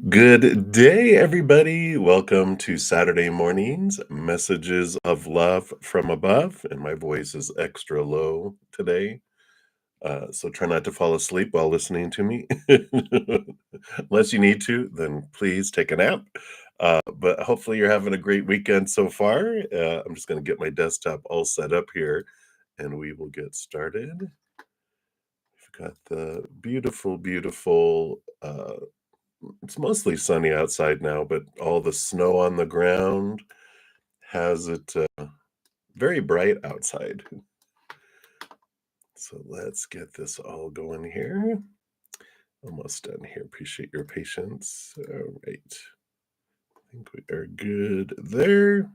Good day, everybody. Welcome to Saturday mornings, messages of love from above. And my voice is extra low today. So try not to fall asleep while listening to me. Unless you need to, then please take a nap. But hopefully, you're having a great weekend so far. I'm just going to get my desktop all set up here and we will get started. We've got the beautiful, beautiful it's mostly sunny outside now, but all the snow on the ground has it very bright outside. So let's get this all going here. Almost done here. Appreciate your patience. All right. I think we are good there.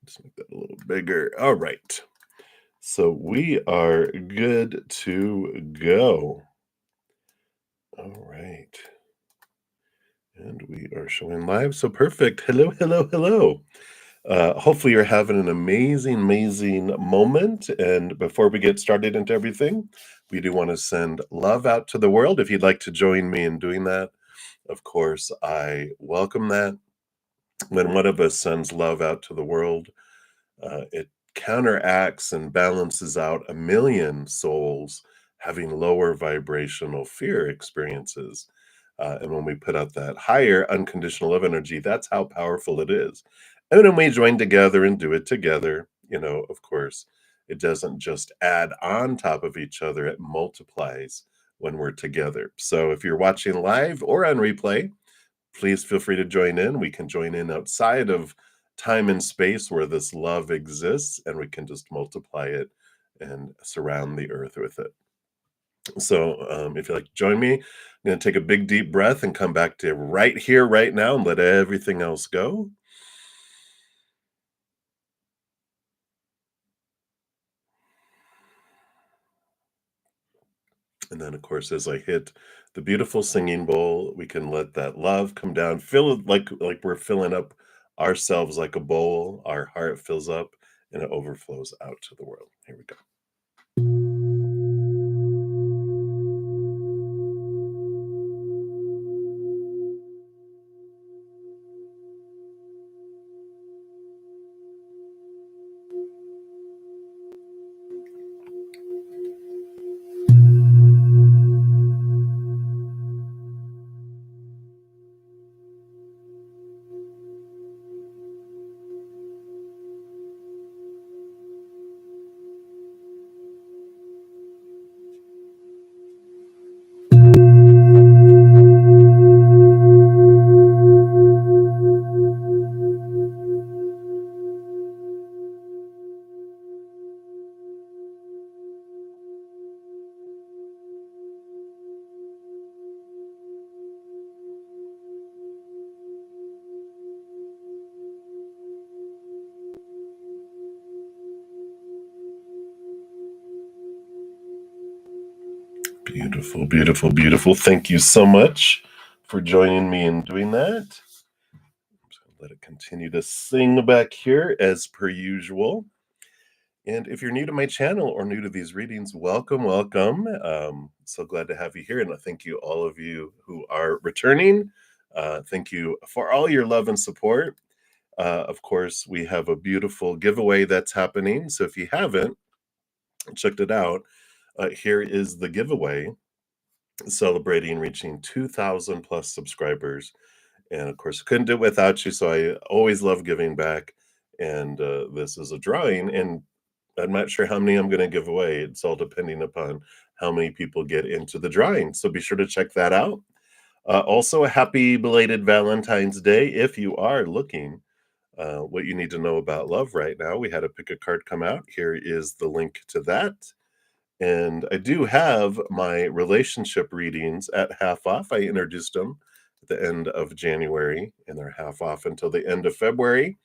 Just make that a little bigger. All right. So we are good to go. All right. And we are showing live. So perfect. Hello, hello, hello. Hopefully, you're having an amazing, amazing moment. And before we get started into everything, we do want to send love out to the world. If you'd like to join me in doing that, of course, I welcome that. When one of us sends love out to the world, it counteracts and balances out a million souls having lower vibrational fear experiences. And when we put out that higher unconditional love energy, that's how powerful it is. And when we join together and do it together, of course, it doesn't just add on top of each other, it multiplies when we're together. So if you're watching live or on replay, please feel free to join in. We can join in outside of time and space where this love exists, and we can just multiply it and surround the earth with it. So, if you'd like to join me, I'm going to take a big deep breath and come back to right here, right now, and let everything else go. And then, of course, as I hit the beautiful singing bowl, we can let that love come down, fill it like we're filling up ourselves like a bowl. Our heart fills up and it overflows out to the world. Here we go. Beautiful, beautiful, beautiful. Thank you so much for joining me in doing that. Just gonna let it continue to sing back here as per usual. And if you're new to my channel or new to these readings, welcome, welcome. So glad to have you here. And I thank you, all of you who are returning. Thank you for all your love and support. Of course, we have a beautiful giveaway that's happening. So if you haven't checked it out, here is the giveaway celebrating reaching 2,000 plus subscribers. And of course, couldn't do it without you. So I always love giving back. And this is a drawing. And I'm not sure how many I'm going to give away. It's all depending upon how many people get into the drawing. So be sure to check that out. Also, a happy belated Valentine's Day if you are looking what you need to know about love right now. We had a pick a card come out. Here is the link to that. And I do have my relationship readings at half off. I introduced them at the end of January, and they're half off until the end of February.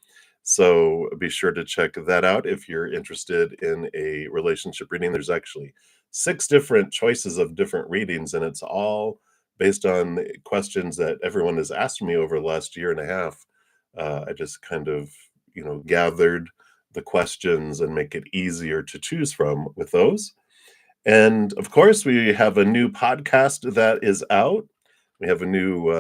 So be sure to check that out if you're interested in a relationship reading. There's actually 6 different choices of different readings, and it's all based on the questions that everyone has asked me over the last year and a half. I just kind of, gathered the questions and make it easier to choose from with those. And of course, we have a new podcast that is out. We have a new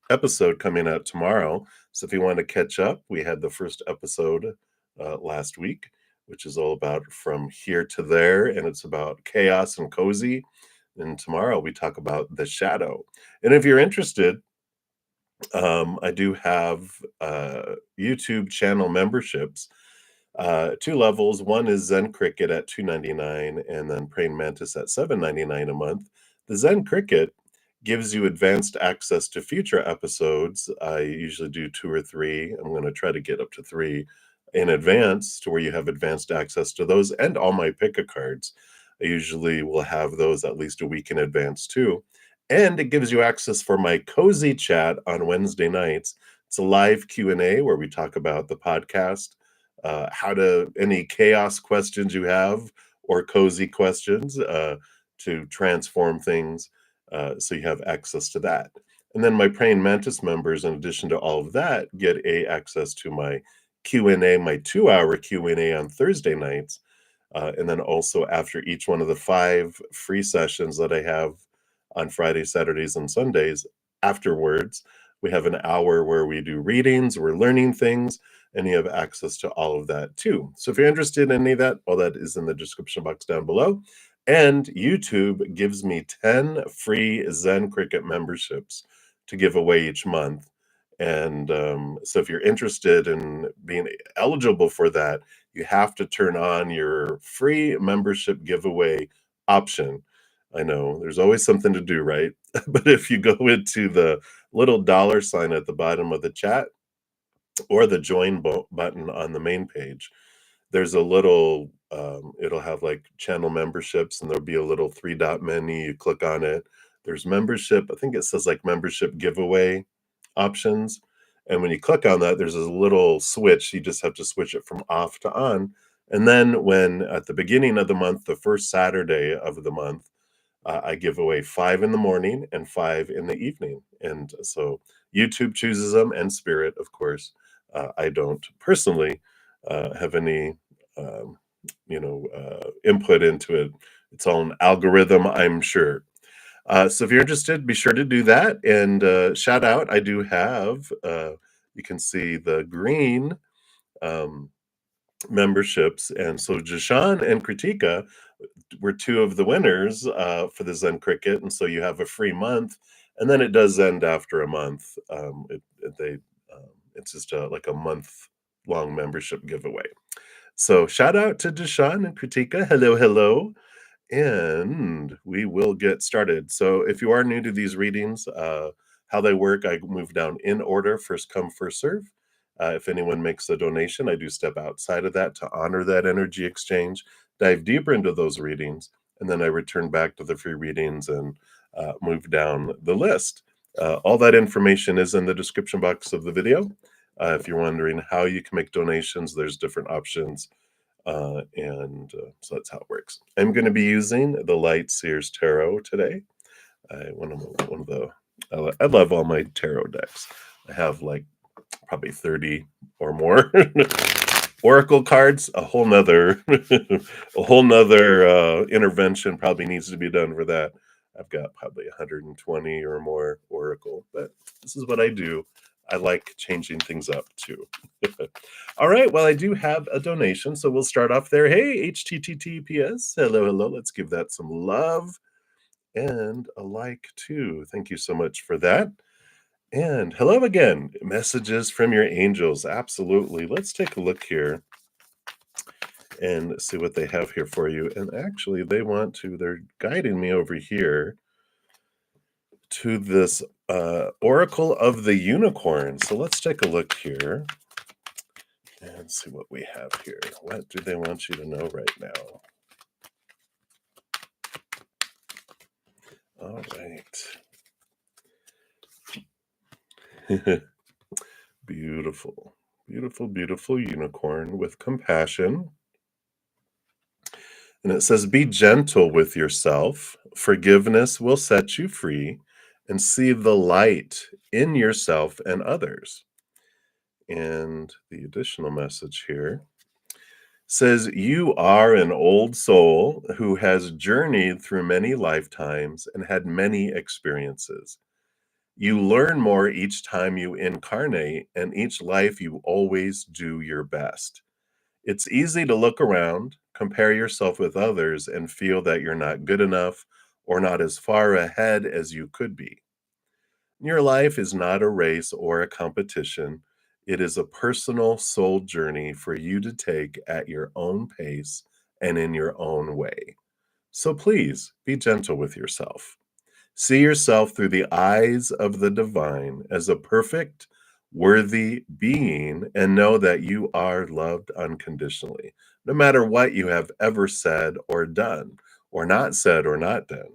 episode coming out tomorrow. So if you want to catch up, we had the first episode last week, which is all about from here to there, and it's about chaos and cozy. And tomorrow we talk about the shadow. And if you're interested, I do have YouTube channel memberships, two levels. One is Zen Cricket at $2.99, and then Praying Mantis at $7.99 a month. The Zen Cricket gives you advanced access to future episodes. I usually do 2 or 3. I'm going to try to get up to 3 in advance, to where you have advanced access to those and all my pick a cards. I usually will have those at least a week in advance too. And it gives you access for my cozy chat on Wednesday nights. It's a live Q&A where we talk about the podcast, how to any chaos questions you have, or cozy questions, to transform things. So you have access to that. And then my Praying Mantis members, in addition to all of that, get access to my Q&A, my 2-hour Q&A on Thursday nights. And then also after each one of the 5 free sessions that I have on Fridays, Saturdays, and Sundays, afterwards, we have an hour where we do readings, we're learning things, and you have access to all of that too. So if you're interested in any of that, all that is in the description box down below. And YouTube gives me 10 free Zen Cricket memberships to give away each month. And so if you're interested in being eligible for that, you have to turn on your free membership giveaway option. I know there's always something to do, right? But if you go into the little dollar sign at the bottom of the chat, or the join button on the main page, there's a little, it'll have like channel memberships, and there'll be a little 3-dot menu. You click on it. There's membership. I think it says like membership giveaway options. And when you click on that, there's a little switch. You just have to switch it from off to on. And then when at the beginning of the month, the first Saturday of the month, I give away 5 in the morning and 5 in the evening. And so YouTube chooses them, and Spirit, of course. I don't personally have any, um, input into it. It's all an algorithm, I'm sure. So if you're interested, be sure to do that. And shout out, I do have, you can see the green um, memberships. And so Jashan and Kritika were 2 of the winners for the Zen Cricket. And so you have a free month, and then it does end after a month. It's just like a month-long membership giveaway. So shout out to Deshaun and Kritika. Hello, hello. And we will get started. So if you are new to these readings, how they work, I move down in order, first come, first serve. If anyone makes a donation, I do step outside of that to honor that energy exchange, dive deeper into those readings, and then I return back to the free readings and move down the list. All that information is in the description box of the video. If you're wondering how you can make donations, there's different options. So that's how it works. I'm going to be using the Light Seers Tarot today. I love all my tarot decks. I have like probably 30 or more oracle cards. A whole nother intervention probably needs to be done for that. I've got probably 120 or more oracle, but this is what I do. I like changing things up too. All right, well, I do have a donation, so we'll start off there. Hey, HTTPS, hello, hello. Let's give that some love and a like too. Thank you so much for that. And hello again. Messages from your angels. Absolutely. Let's take a look here and see what they have here for you. And actually, they're guiding me over here to this Oracle of the Unicorn. So let's take a look here and see what we have here. What do they want you to know right now? All right. Beautiful, beautiful, beautiful unicorn with compassion. And it says, be gentle with yourself. Forgiveness will set you free, and see the light in yourself and others. And the additional message here says, you are an old soul who has journeyed through many lifetimes and had many experiences. You learn more each time you incarnate, and each life you always do your best. It's easy to look around, compare yourself with others, and feel that you're not good enough or not as far ahead as you could be. Your life is not a race or a competition. It is a personal soul journey for you to take at your own pace and in your own way. So please be gentle with yourself. See yourself through the eyes of the divine as a perfect, worthy being, and know that you are loved unconditionally, no matter what you have ever said or done, or not said or not done.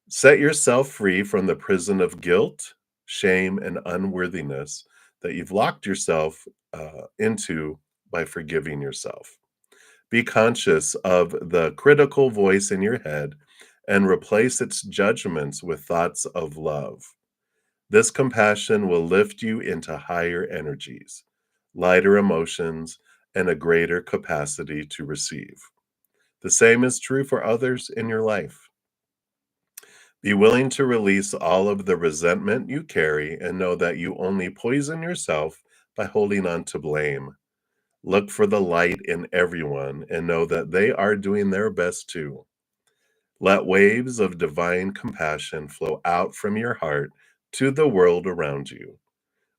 Set yourself free from the prison of guilt, shame, and unworthiness that you've locked yourself into by forgiving yourself. Be conscious of the critical voice in your head and replace its judgments with thoughts of love. This compassion will lift you into higher energies, lighter emotions, and a greater capacity to receive. The same is true for others in your life. Be willing to release all of the resentment you carry and know that you only poison yourself by holding on to blame. Look for the light in everyone and know that they are doing their best too. Let waves of divine compassion flow out from your heart to the world around you.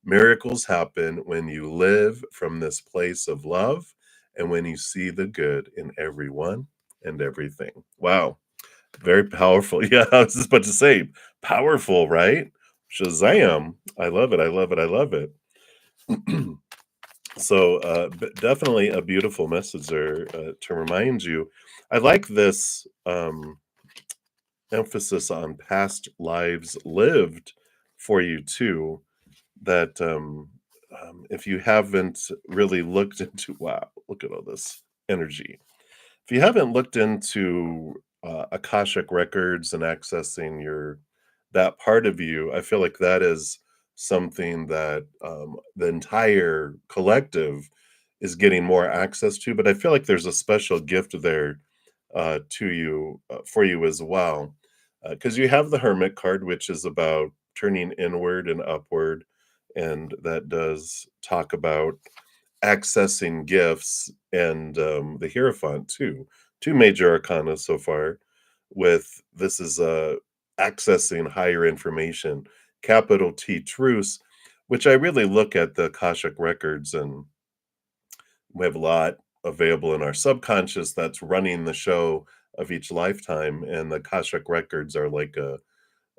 Miracles happen when you live from this place of love and when you see the good in everyone and everything. Wow. Very powerful. Yeah, I was just about to say, powerful, right? Shazam. I love it. I love it. I love it. So, definitely a beautiful message there to remind you. I like this emphasis on past lives lived for you too. That if you haven't really looked into, wow, look at all this energy. If you haven't looked into Akashic records and accessing your that part of you, I feel like that is something that the entire collective is getting more access to. But I feel like there's a special gift there to you for you as well, because you have the Hermit card, which is about turning inward and upward, and that does talk about accessing gifts, and the Hierophant too. Two major arcana so far. With this is accessing higher information, capital T truths, which I really look at the Akashic records, and we have a lot available in our subconscious that's running the show of each lifetime, and the Akashic records are like a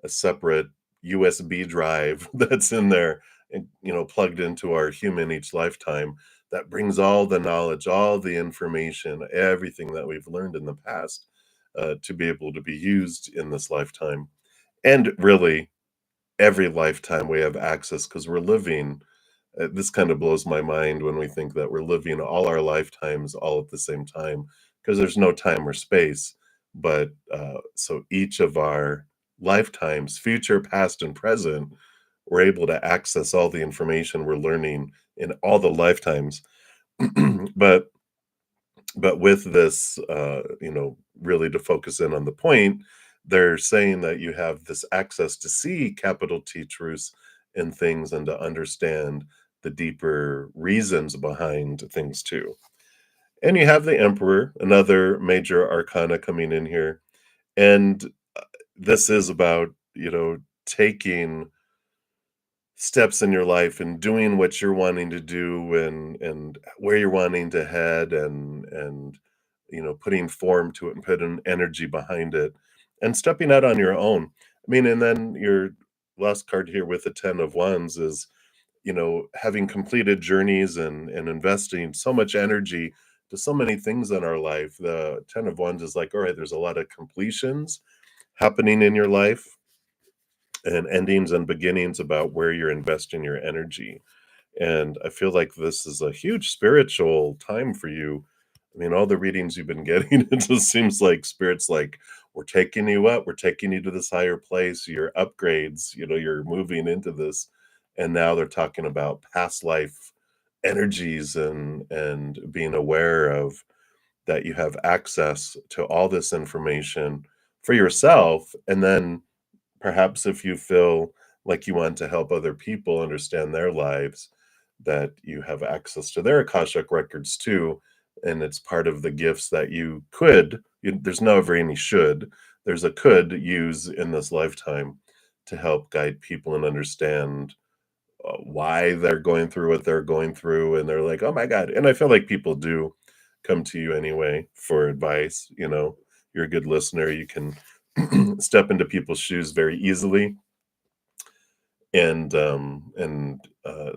separate USB drive that's in there and plugged into our human each lifetime that brings all the knowledge, all the information, everything that we've learned in the past to be able to be used in this lifetime. And really, every lifetime we have access because we're living. This kind of blows my mind when we think that we're living all our lifetimes all at the same time because there's no time or space. But so each of our lifetimes, future, past, and present, we're able to access all the information we're learning in all the lifetimes. but with this, really to focus in on the point, they're saying that you have this access to see capital T truths in things and to understand the deeper reasons behind things too. And you have the Emperor, another major arcana coming in here. And this is about, taking steps in your life and doing what you're wanting to do, and where you're wanting to head, and putting form to it and putting energy behind it and stepping out on your own. I mean, and then your last card here with the 10 of wands is having completed journeys and investing so much energy to so many things in our life. The 10 of wands is like, all right, there's a lot of completions happening in your life, and endings and beginnings about where you're investing your energy. And I feel like this is a huge spiritual time for you. I mean, all the readings you've been getting, it just seems like spirit's like, we're taking you up, we're taking you to this higher place, your upgrades, you're moving into this. And now they're talking about past life energies, and being aware of that you have access to all this information for yourself. And then perhaps if you feel like you want to help other people understand their lives, that you have access to their Akashic records too. And it's part of the gifts that you could, there's never any should, there's a could use in this lifetime to help guide people and understand why they're going through what they're going through. And they're like, oh my God. And I feel like people do come to you anyway for advice. You're a good listener. You can step into people's shoes very easily. And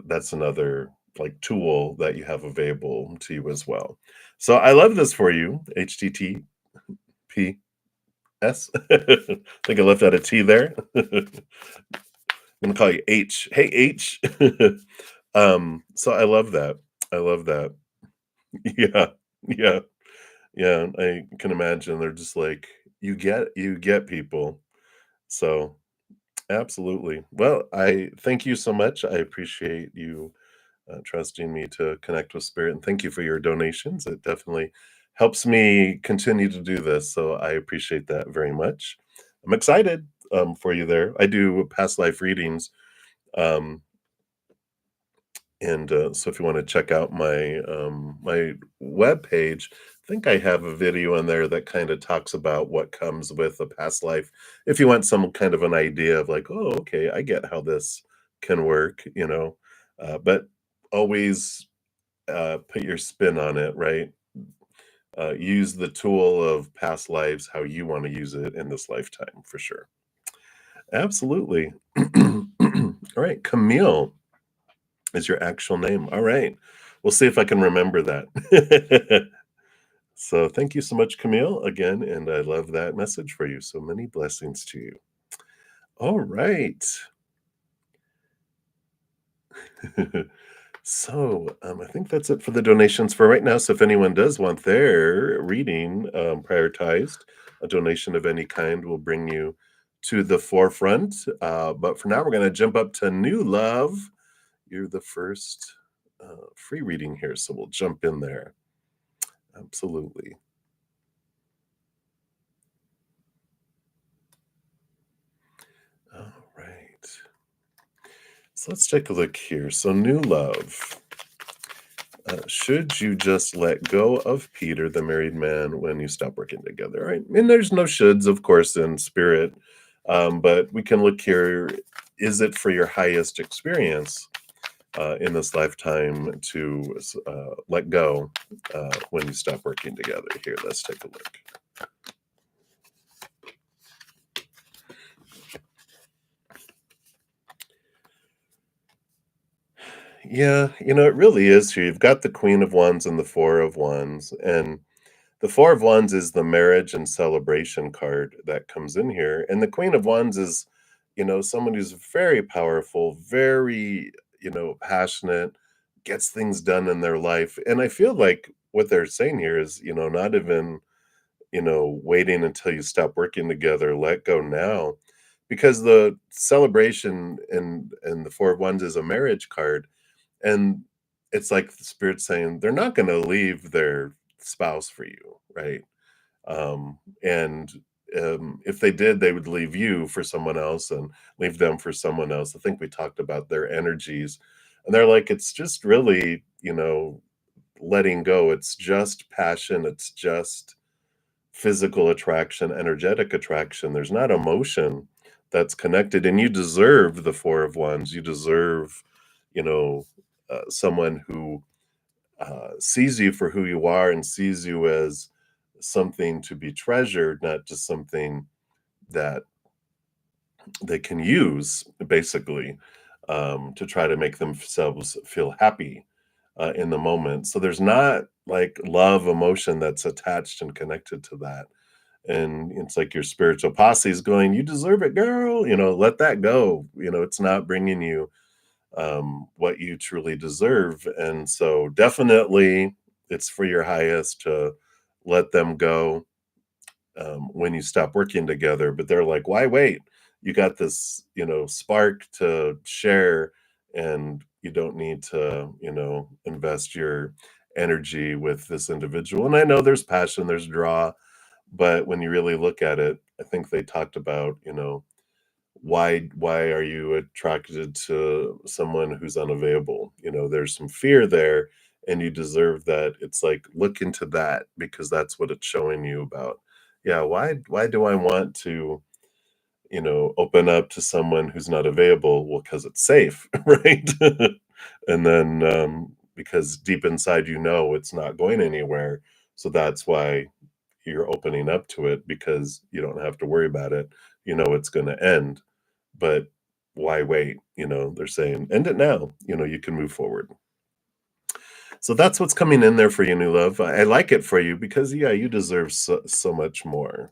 that's another like tool that you have available to you as well. So I love this for you, HTTPS. I think I left out a T there. I'm gonna call you H. Hey H. So I love that. I love that. Yeah, yeah, yeah. I can imagine they're just like, you get people. So absolutely. Well, I thank you so much. I appreciate you trusting me to connect with spirit, and thank you for your donations. It definitely helps me continue to do this. So I appreciate that very much. I'm excited for you there. I do past life readings. Um, And so if you want to check out my web page, I think I have a video in there that kind of talks about what comes with a past life. If you want some kind of an idea of like, oh, okay, I get how this can work. But always put your spin on it, right? Use the tool of past lives how you want to use it in this lifetime for sure. Absolutely. All right, Camille is your actual name. All right. We'll see if I can remember that. So thank you so much, Camille, again, and I love that message for you. So many blessings to you. All right. So I think that's it for the donations for right now. So if anyone does want their reading prioritized, a donation of any kind will bring you to the forefront. But for now, we're going to jump up to New Love. You're the first free reading here, so we'll jump in there. Absolutely. All right. So let's take a look here. So, New Love. Should you just let go of Peter, the married man, when you stop working together? Right? And there's no shoulds, of course, in spirit. But we can look here. Is it for your highest experience in this lifetime to let go when you stop working together? Here, let's take a look. Yeah, it really is here. You've got the Queen of Wands and the Four of Wands. And the Four of Wands is the marriage and celebration card that comes in here. And the Queen of Wands is, someone who's very powerful, very, passionate, gets things done in their life. And I feel like what they're saying here is, not even, waiting until you stop working together, let go now. Because the celebration and the Four of Wands is a marriage card, and it's like the spirit saying they're not gonna leave their spouse for you, right? And if they did, they would leave you for someone else and leave them for someone else. I think we talked about their energies, and they're like, it's just really, letting go. It's just passion. It's just physical attraction, energetic attraction. There's not emotion that's connected, and you deserve the Four of Wands. You deserve, someone who sees you for who you are and sees you as something to be treasured, not just something that they can use, basically, to try to make themselves feel happy in the moment. So there's not like love emotion that's attached and connected to that. And it's like your spiritual posse is going, you deserve it, girl. Let that go. It's not bringing you what you truly deserve. And so definitely it's for your highest to let them go when you stop working together. But they're like, why wait? You got this, spark to share, and you don't need to, invest your energy with this individual. And I know there's passion, there's draw, but when you really look at it, I think they talked about, why are you attracted to someone who's unavailable? There's some fear there, and you deserve that. It's like, look into that, because that's what it's showing you about. Yeah, why do I want to, open up to someone who's not available? Well, because it's safe, right? And then because deep inside it's not going anywhere. So that's why you're opening up to it, because you don't have to worry about it. It's going to end. But why wait? They're saying, end it now. You can move forward. So that's what's coming in there for you, new love. I like it for you because, yeah, you deserve so much more.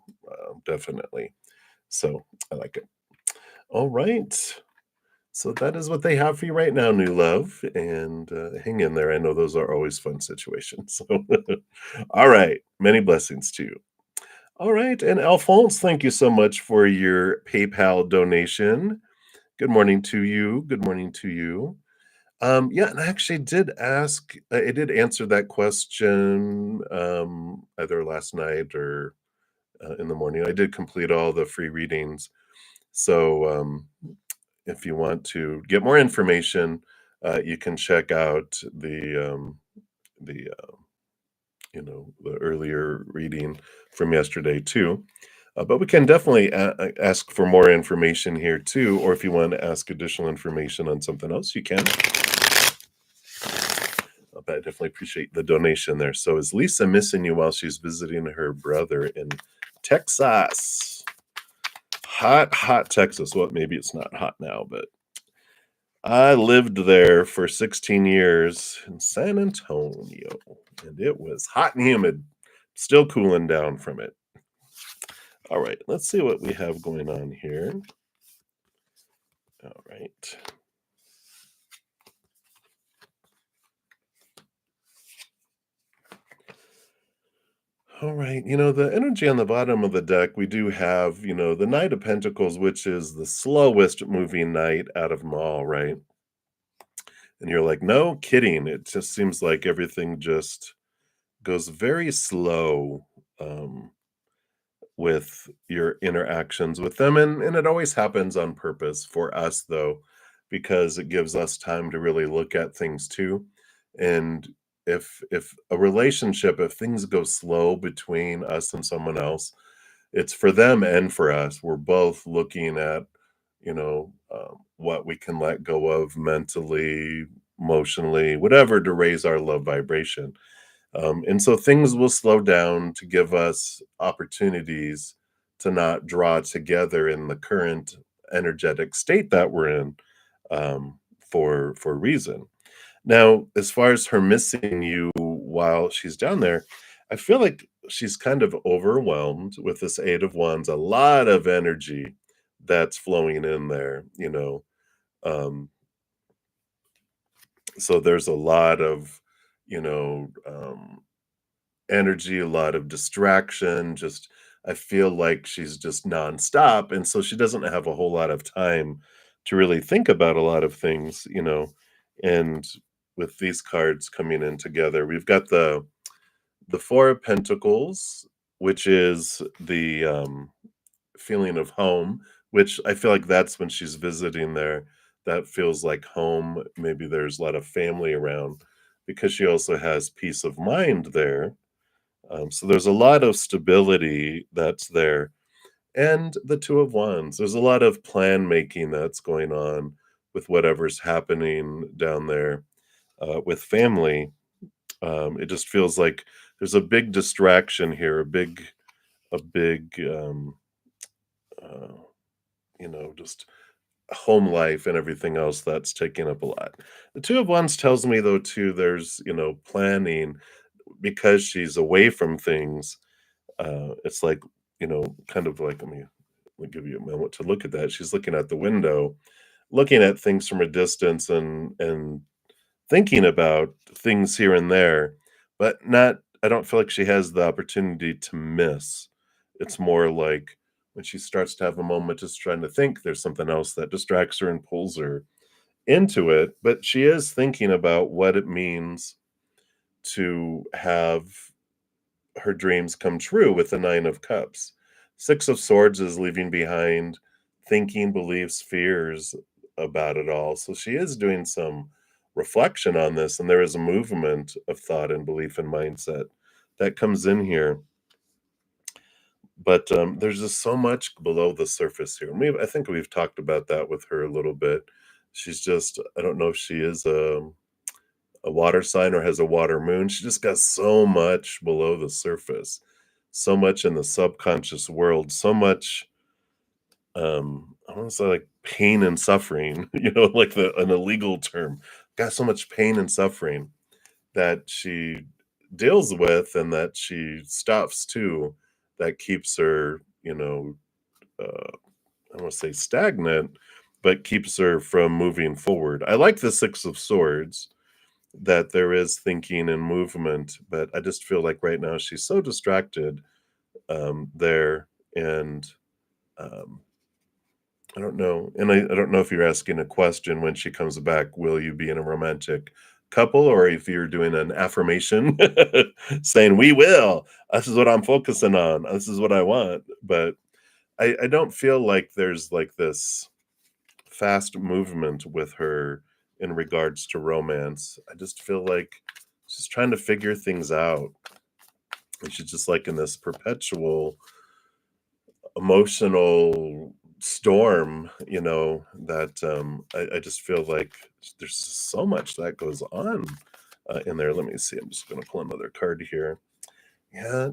Definitely. So I like it. All right. So that is what they have for you right now, new love. And hang in there. I know those are always fun situations. So, all right. Many blessings to you. All right. And Alphonse, thank you so much for your PayPal donation. Good morning to you. Good morning to you. Yeah, and I actually did I did answer that question either last night or in the morning. I did complete all the free readings. So if you want to get more information, you can check out the the earlier reading from yesterday too. But we can definitely ask for more information here too, or if you want to ask additional information on something else, you can. But I definitely appreciate the donation there. So is Lisa missing you while she's visiting her brother in Texas? Hot Texas. Well, maybe it's not hot now, but I lived there for 16 years in San Antonio, and it was hot and humid. Still cooling down from it. All right, let's see what we have going on here. All right. All right. The energy on the bottom of the deck, we do have, the Knight of Pentacles, which is the slowest moving knight out of them all, right? And you're like, no kidding. It just seems like everything just goes very slow with your interactions with them. And it always happens on purpose for us, though, because it gives us time to really look at things too. And if a relationship, if things go slow between us and someone else, it's for them and for us. We're both looking at, what we can let go of mentally, emotionally, whatever, to raise our love vibration. And so things will slow down to give us opportunities to not draw together in the current energetic state that we're in, for a reason. Now, as far as her missing you while she's down there, I feel like she's kind of overwhelmed with this Eight of Wands, a lot of energy that's flowing in there, Um, so there's a lot of, you know, um, energy, a lot of distraction. Just, I feel like she's just nonstop. And so she doesn't have a whole lot of time to really think about a lot of things. And with these cards coming in together, we've got the Four of Pentacles, which is the feeling of home, which I feel like that's when she's visiting there. That feels like home. Maybe there's a lot of family around, because she also has peace of mind there. So there's a lot of stability that's there. And the Two of Wands, there's a lot of plan making that's going on with whatever's happening down there with family. It just feels like there's a big distraction here, a big, uh, just home life and everything else that's taking up a lot. The Two of Wands tells me, though, too, there's, planning, because she's away from things. It's like, kind of like, let me give you a moment to look at that. She's looking at the window, looking at things from a distance, and thinking about things here and there, but not, I don't feel like she has the opportunity to miss. It's more like when she starts to have a moment just trying to think, there's something else that distracts her and pulls her into it. But she is thinking about what it means to have her dreams come true with the Nine of Cups. Six of Swords is leaving behind thinking, beliefs, fears about it all. So she is doing some reflection on this, and there is a movement of thought and belief and mindset that comes in here. But there's just so much below the surface here. I think we've talked about that with her a little bit. She's just, I don't know if she is a water sign or has a water moon. She just got so much below the surface, so much in the subconscious world, so much I want to say like pain and suffering, like an illegal term. Got so much pain and suffering that she deals with and that she stuffs too, that keeps her, I don't want to say stagnant, but keeps her from moving forward. I like the Six of Swords, that there is thinking and movement, but I just feel like right now she's so distracted there. And um, I don't know. And I don't know if you're asking a question when she comes back, will you be in a romantic couple? Or if you're doing an affirmation saying, we will. This is what I'm focusing on. This is what I want. But I don't feel like there's like this fast movement with her in regards to romance. I just feel like she's trying to figure things out. And she's just like in this perpetual emotional storm, that I just feel like there's so much that goes on in there. Let me see. I'm just going to pull another card here. Yeah,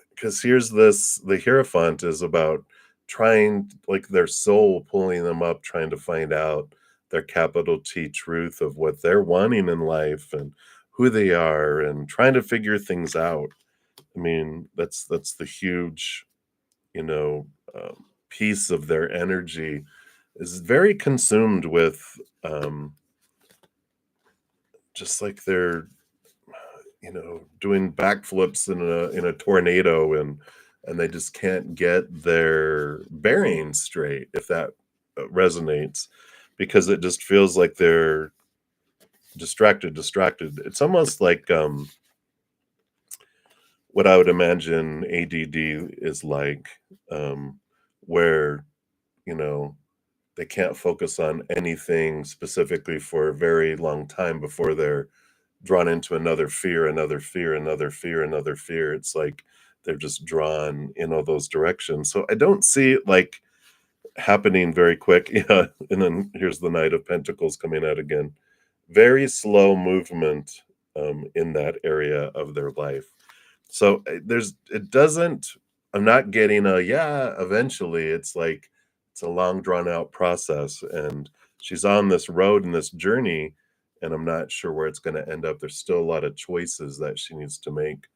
because here's the Hierophant is about trying, like their soul pulling them up, trying to find out their capital T truth of what they're wanting in life and who they are and trying to figure things out. I mean, that's the huge, you know, piece of their energy is very consumed with just like they're doing backflips in a tornado and they just can't get their bearings straight, if that resonates, because it just feels like they're distracted. It's almost like what I would imagine ADD is like, where you know they can't focus on anything specifically for a very long time before they're drawn into another fear, another fear, another fear, another fear. It's like they're just drawn in all those directions. So I don't see it like happening very quick. Yeah. And then here's the Knight of Pentacles coming out again. Very slow movement in that area of their life. So it doesn't, I'm not getting a, yeah, eventually. It's like, it's a long drawn out process. And she's on this road and this journey, and I'm not sure where it's going to end up. There's still a lot of choices that she needs to make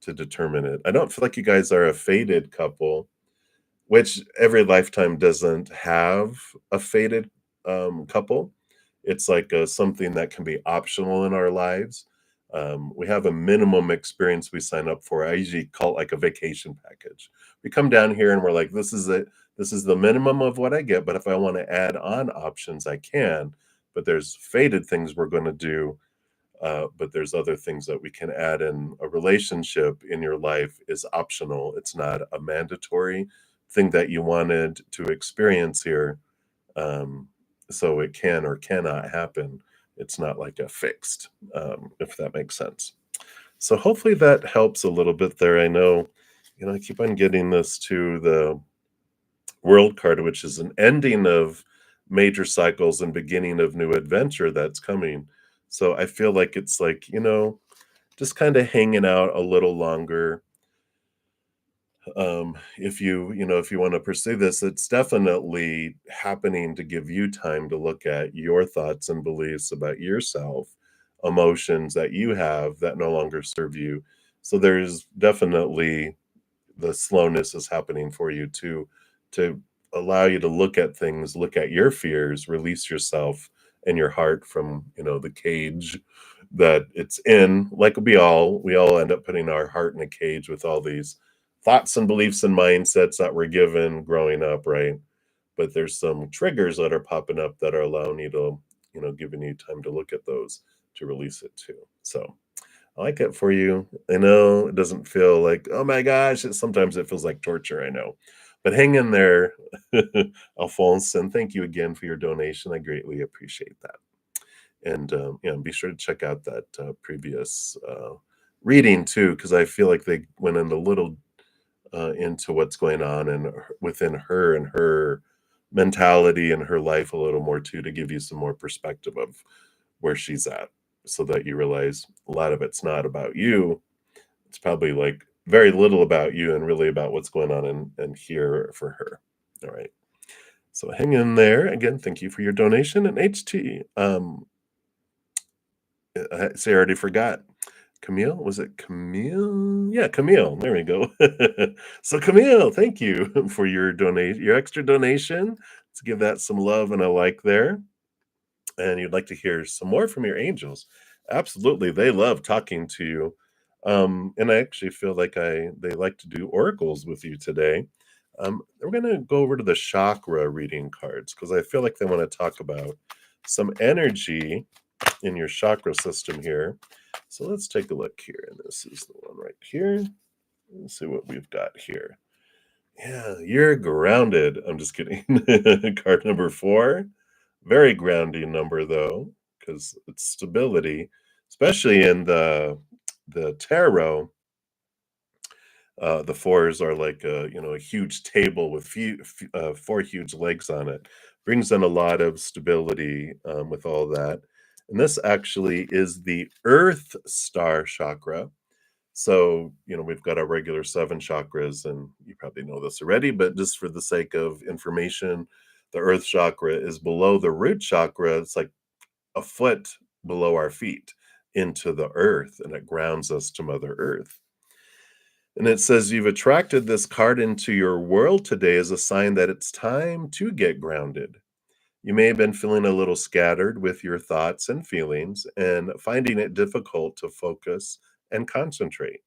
to determine it. I don't feel like you guys are a fated couple, which every lifetime doesn't have a fated couple. It's like something that can be optional in our lives. We have a minimum experience we sign up for. I usually call it like a vacation package. We come down here and we're like, this is it. This is the minimum of what I get. But if I want to add on options, I can. But there's fated things we're going to do. But there's other things that we can add in. A relationship in your life is optional. It's not a mandatory thing that you wanted to experience here. Um, so it can or cannot happen. It's not like a fixed, if that makes sense. So hopefully that helps a little bit there. I know, I keep on getting this to the World card, which is an ending of major cycles and beginning of new adventure that's coming. So I feel like it's like, just kind of hanging out a little longer. If you want to pursue this, it's definitely happening to give you time to look at your thoughts and beliefs about yourself, emotions that you have that no longer serve you. So there's definitely the slowness is happening for you to allow you to look at things, look at your fears, release yourself and your heart from, the cage that it's in. Like we all end up putting our heart in a cage with all these thoughts and beliefs and mindsets that were given growing up, right? But there's some triggers that are popping up that are allowing you to, giving you time to look at those to release it too. So I like it for you. I know it doesn't feel like, oh my gosh, sometimes it feels like torture, I know. But hang in there, Alphonse, and thank you again for your donation. I greatly appreciate that. And be sure to check out that previous reading too, because I feel like they went in a little into what's going on and within her and her mentality and her life a little more too, to give you some more perspective of where she's at, so that you realize a lot of it's not about you. It's probably like very little about you and really about what's going on in here for her. All right. So hang in there. Again, thank you for your donation. And HT, say I already forgot. Camille? Was it Camille? Yeah, Camille. There we go. So Camille, thank you for your extra donation. Let's give that some love and a like there. And you'd like to hear some more from your angels. Absolutely. They love talking to you. And I actually feel like they like to do oracles with you today. We're gonna go over to the chakra reading cards because I feel like they want to talk about some energy in your chakra system here. So let's take a look here. And this is the one right here. Let's see what we've got here. Yeah, you're grounded. I'm just kidding. Card number 4. Very grounding number though, because it's stability, especially in the tarot. The fours are like a huge table with four huge legs on it. Brings in a lot of stability with all that. And this actually is the Earth Star chakra. So, we've got our regular 7 chakras, and you probably know this already, but just for the sake of information, the Earth chakra is below the root chakra. It's like a foot below our feet into the earth, and it grounds us to Mother Earth. And it says, you've attracted this card into your world today as a sign that it's time to get grounded. You may have been feeling a little scattered with your thoughts and feelings and finding it difficult to focus and concentrate.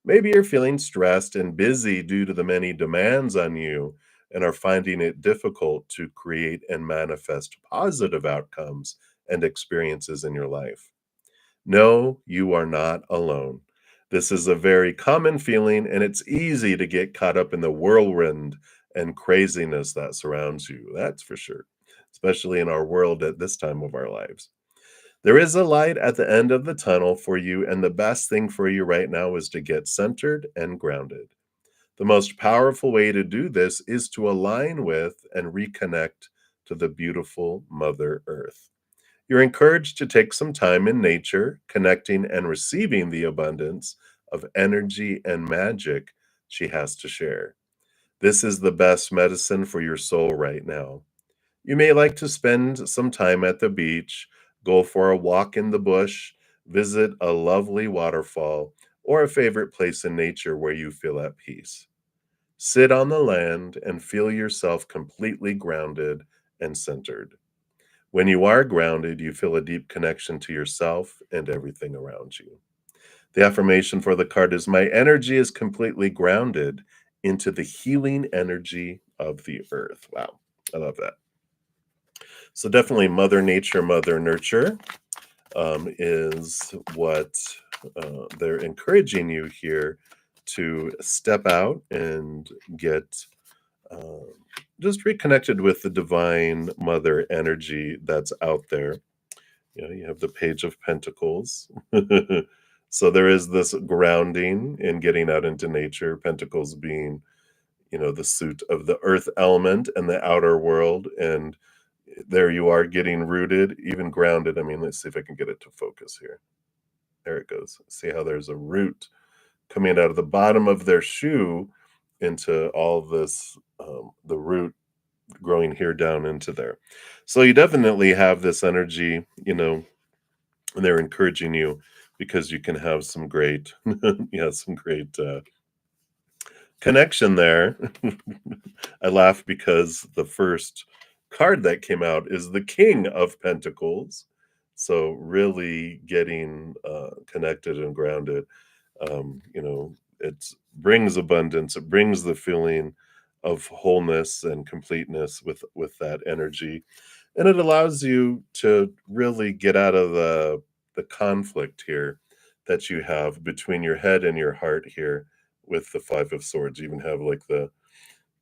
Maybe you're feeling stressed and busy due to the many demands on you and are finding it difficult to create and manifest positive outcomes and experiences in your life. No, you are not alone. This is a very common feeling, and it's easy to get caught up in the whirlwind and craziness that surrounds you. That's for sure, especially in our world at this time of our lives. There is a light at the end of the tunnel for you, and the best thing for you right now is to get centered and grounded. The most powerful way to do this is to align with and reconnect to the beautiful Mother Earth. You're encouraged to take some time in nature, connecting and receiving the abundance of energy and magic she has to share. This is the best medicine for your soul right now. You may like to spend some time at the beach, go for a walk in the bush, visit a lovely waterfall, or a favorite place in nature where you feel at peace. Sit on the land and feel yourself completely grounded and centered. When you are grounded, you feel a deep connection to yourself and everything around you. The affirmation for the card is, my energy is completely grounded into the healing energy of the earth. Wow, I love that. So definitely Mother Nature, Mother Nurture is what they're encouraging you here to step out and get uh, just reconnected with the divine mother energy that's out there. You have the Page of Pentacles. So there is this grounding in getting out into nature, Pentacles being, the suit of the earth element and the outer world. And there you are getting rooted, even grounded. I mean, let's see if I can get it to focus here. There it goes. See how there's a root coming out of the bottom of their shoe into all this, the root growing here down into there. So you definitely have this energy, and they're encouraging you because you can have some great, some great connection there. I laugh because the first card that came out is the King of Pentacles. So really getting connected and grounded. It brings abundance. It brings the feeling of wholeness and completeness with that energy, and it allows you to really get out of the conflict here that you have between your head and your heart here with the 5 of Swords. You even have like the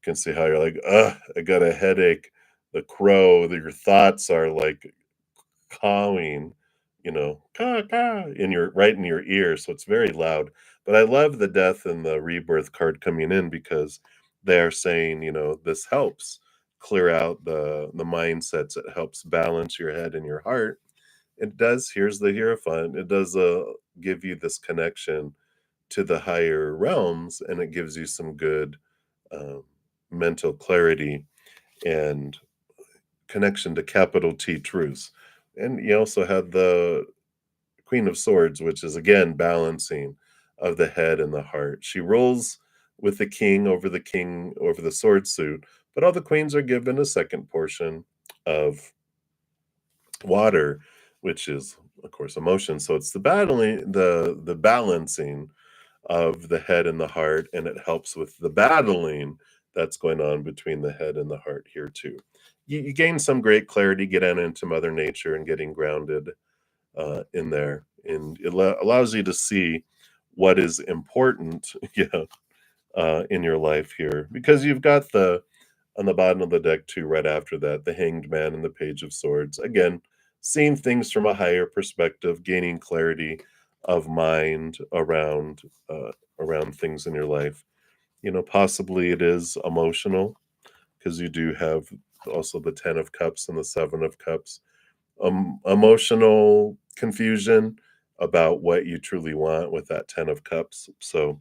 can see how you're like, ugh, I got a headache. The crow, your thoughts are like cawing, caw, caw, in your right in your ear, so it's very loud. But I love the death and the rebirth card coming in because they're saying, this helps clear out the mindsets. It helps balance your head and your heart. It does. Here's the Hierophant. It does give you this connection to the higher realms, and it gives you some good um, mental clarity and connection to capital T truths. And you also had the Queen of Swords, which is again balancing of the head and the heart. She rules with the king over the sword suit, but all the queens are given a second portion of water, which is of course emotion. So it's the battling, the balancing of the head and the heart, and it helps with the battling that's going on between the head and the heart here too. You gain some great clarity, get out into Mother Nature and getting grounded in there, and it allows you to see what is important, yeah, in your life here, because you've got the on the bottom of the deck too, right after that, the Hanged Man and the Page of Swords. Again, seeing things from a higher perspective, gaining clarity of mind around things in your life. Possibly it is emotional because you do have also the Ten of Cups and the Seven of Cups. Emotional confusion about what you truly want with that Ten of Cups. So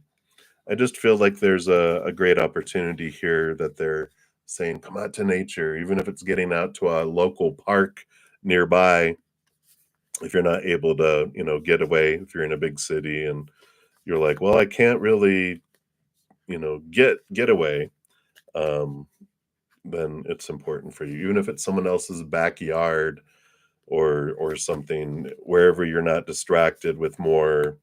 I just feel like there's a great opportunity here that they're saying, come out to nature, even if it's getting out to a local park nearby. If you're not able to, get away, if you're in a big city and you're like, well, I can't really, get away, um, then it's important for you, even if it's someone else's backyard or something, wherever you're not distracted with more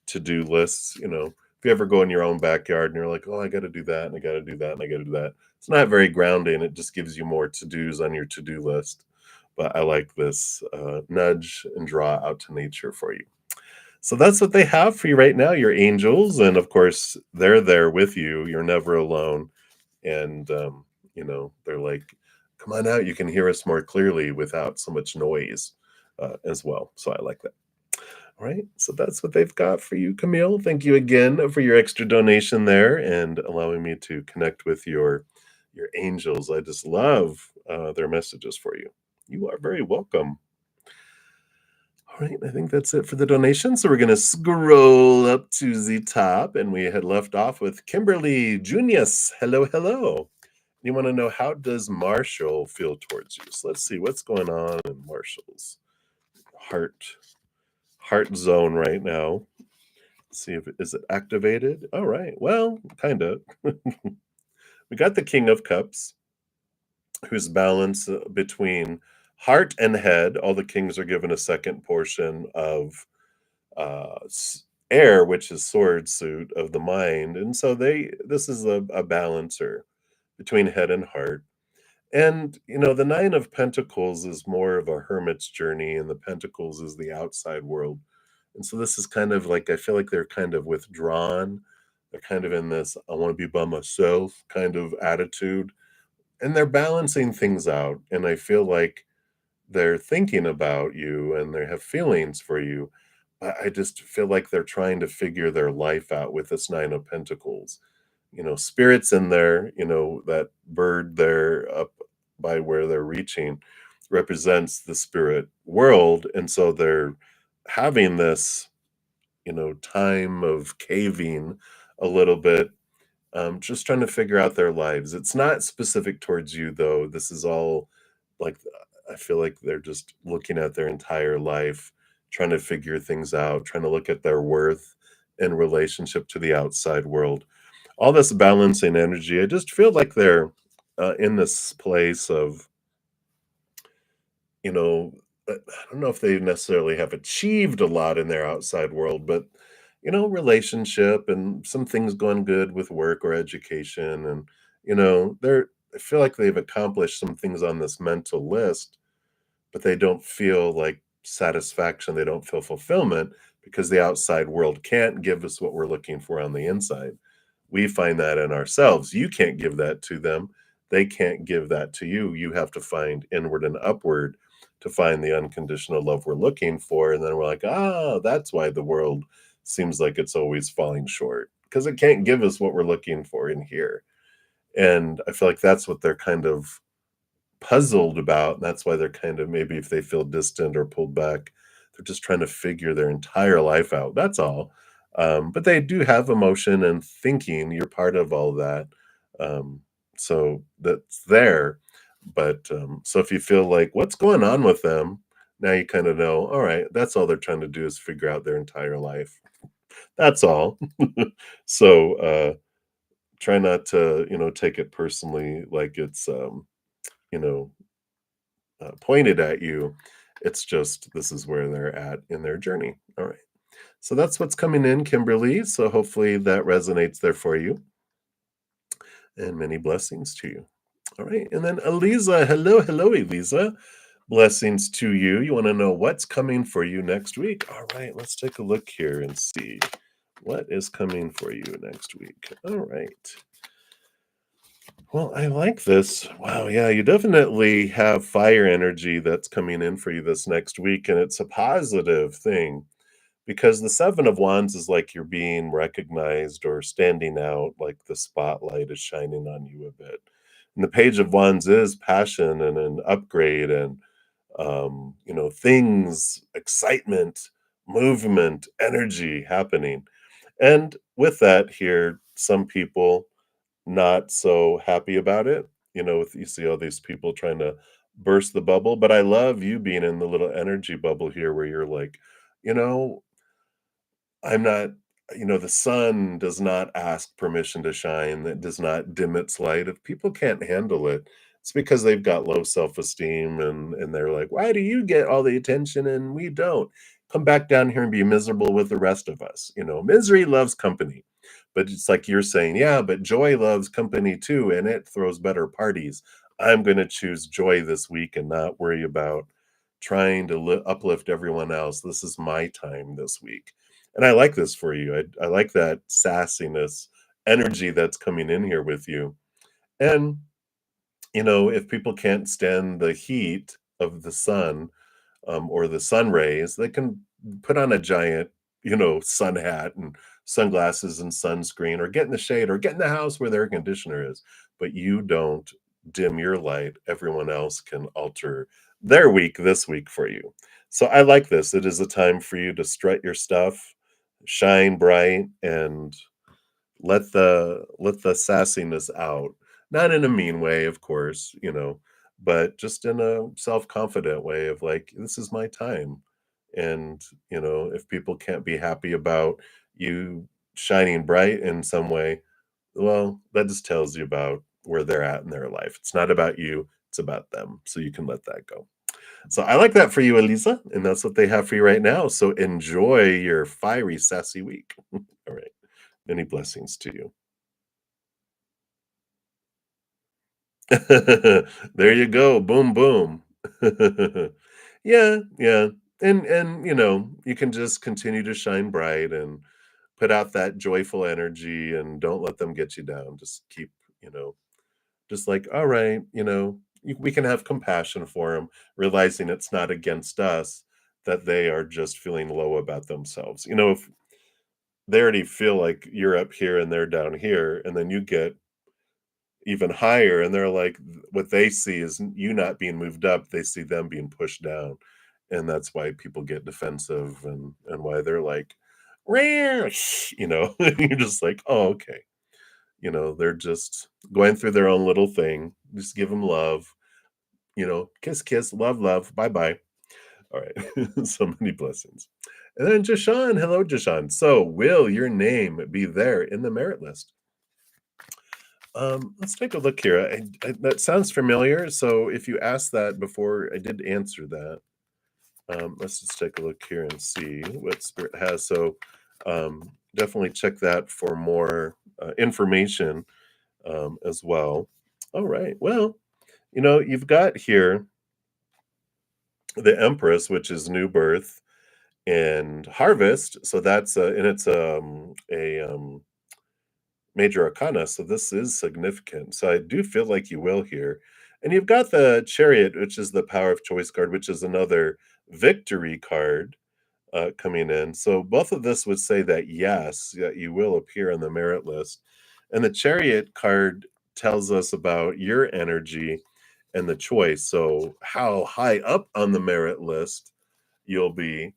to-do lists. If you ever go in your own backyard and you're like, oh, I got to do that and I got to do that and I got to do that, it's not very grounding. It just gives you more to-dos on your to-do list. But I like this nudge and draw out to nature for you. So that's what they have for you right now, your angels. And of course, they're there with you. You're never alone. And, they're like, come on out. You can hear us more clearly without so much noise as well. So I like that. All right. So that's what they've got for you, Camille. Thank you again for your extra donation there and allowing me to connect with your angels. I just love their messages for you. You are very welcome. All right, I think that's it for the donation. So we're going to scroll up to the top, and we had left off with Kimberly Junius. Hello, hello. You want to know, how does Marshall feel towards you? So let's see what's going on in Marshall's heart zone right now. Let's see if is it activated. All right. Well, kind of. We got the King of Cups, whose balance between heart and head. All the kings are given a second portion of uh, air, which is sword suit of the mind, and so this is a balancer between head and heart. And the Nine of Pentacles is more of a hermit's journey, and the Pentacles is the outside world. And so this is kind of like, I feel like they're kind of withdrawn. They're kind of in this I want to be by myself kind of attitude, and they're balancing things out. And I feel like they're thinking about you and they have feelings for you. I just feel like they're trying to figure their life out with this Nine of Pentacles. Spirits in there, that bird there up by where they're reaching represents the spirit world. And so they're having this, time of caving a little bit, just trying to figure out their lives. It's not specific towards you, though. This is all like, I feel like they're just looking at their entire life, trying to figure things out, trying to look at their worth in relationship to the outside world. All this balancing energy, I just feel like they're in this place of, I don't know if they necessarily have achieved a lot in their outside world, but relationship and some things going good with work or education, and I feel like they've accomplished some things on this mental list, but they don't feel like satisfaction. They don't feel fulfillment because the outside world can't give us what we're looking for on the inside. We find that in ourselves. You can't give that to them. They can't give that to you. You have to find inward and upward to find the unconditional love we're looking for. And then we're like, ah, that's why the world seems like it's always falling short because it can't give us what we're looking for in here. And I feel like that's what they're kind of puzzled about. And that's why they're kind of, maybe if they feel distant or pulled back, they're just trying to figure their entire life out. That's all. But they do have emotion and thinking. You're part of all that. Um, so that's there. But so if you feel like what's going on with them, now you kind of know, all right, that's all they're trying to do is figure out their entire life. That's all. So try not to, take it personally like it's you know, pointed at you. It's just this is where they're at in their journey. All right. So that's what's coming in, Kimberly. So hopefully that resonates there for you. And many blessings to you. All right. And then Eliza. Hello, hello, Eliza. Blessings to you. You want to know what's coming for you next week? All right. Let's take a look here and see what is coming for you next week. All right. Well, I like this. Wow, yeah, you definitely have fire energy that's coming in for you this next week, and it's a positive thing because the Seven of Wands is like you're being recognized or standing out, like the spotlight is shining on you a bit. And the Page of Wands is passion and an upgrade and things, excitement, movement, energy happening. And with that here, some people not so happy about it. You see all these people trying to burst the bubble, but I love you being in the little energy bubble here where you're like, you know, I'm not the sun does not ask permission to shine, that does not dim its light. If people can't handle it, it's because they've got low self-esteem and they're like, "Why do you get all the attention and we don't? Come back down here and be miserable with the rest of us." Misery loves company. But it's like you're saying, "Yeah, but joy loves company too, and it throws better parties." I'm gonna choose joy this week and not worry about trying to uplift everyone else. This is my time this week. And I like this for you. I like that sassiness, energy that's coming in here with you. And, if people can't stand the heat of the sun, or the sun rays, they can put on a giant, sun hat and sunglasses and sunscreen, or get in the shade, or get in the house where the air conditioner is. But you don't dim your light. Everyone else can alter their week this week for you. So I like this. It is a time for you to strut your stuff, shine bright, and let the sassiness out. Not in a mean way, of course, but just in a self-confident way of like, this is my time. And, if people can't be happy about you shining bright in some way, well, that just tells you about where they're at in their life. It's not about you, it's about them. So you can let that go. So I like that for you, Elisa, and that's what they have for you right now. So enjoy your fiery, sassy week. All right. Many blessings to you. There you go. Boom, boom. Yeah, yeah. And you can just continue to shine bright and put out that joyful energy and don't let them get you down. Just keep, you know, just like, all right, we can have compassion for them, realizing it's not against us that they are just feeling low about themselves. If they already feel like you're up here and they're down here, and then you get even higher and they're like what they see is you not being moved up, they see them being pushed down, and that's why people get defensive and why they're like "Rah," you're just like, oh, okay, they're just going through their own little thing. Just give them love, kiss kiss, love love, bye bye. All right. So many blessings. And then Jashan, hello Jashan. So will your name be there in the merit list? Let's take a look here. That sounds familiar. So if you asked that before, I did answer that. Let's just take a look here and see what Spirit has. So definitely check that for more information as well. All right. Well, you've got here the Empress, which is new birth and harvest. So that's and it's a major arcana, so this is significant. So I do feel like you will here. And you've got the Chariot, which is the power of choice card, which is another victory card coming in. So both of this would say that yes, that you will appear on the merit list. And the Chariot card tells us about your energy and the choice. So how high up on the merit list you'll be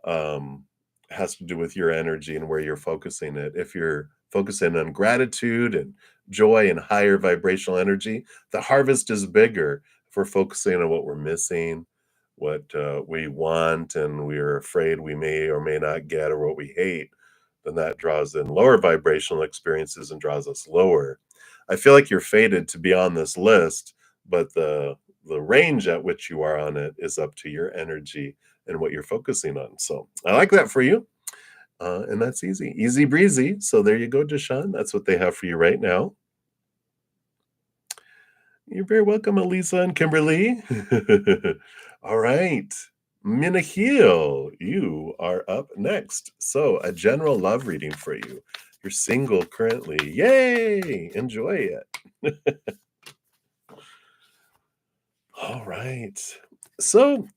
um, has to do with your energy and where you're focusing it. If you're focusing on gratitude and joy and higher vibrational energy, the harvest is bigger. If we're focusing on what we're missing, what we want, and we're afraid we may or may not get, or what we hate, then that draws in lower vibrational experiences and draws us lower. I feel like you're fated to be on this list, but the range at which you are on it is up to your energy and what you're focusing on. So I like that for you. And that's easy, easy breezy. So there you go, Deshaun. That's what they have for you right now. You're very welcome, Elisa and Kimberly. All right. Minahil, you are up next. So a general love reading for you. You're single currently. Yay! Enjoy it. All right. So,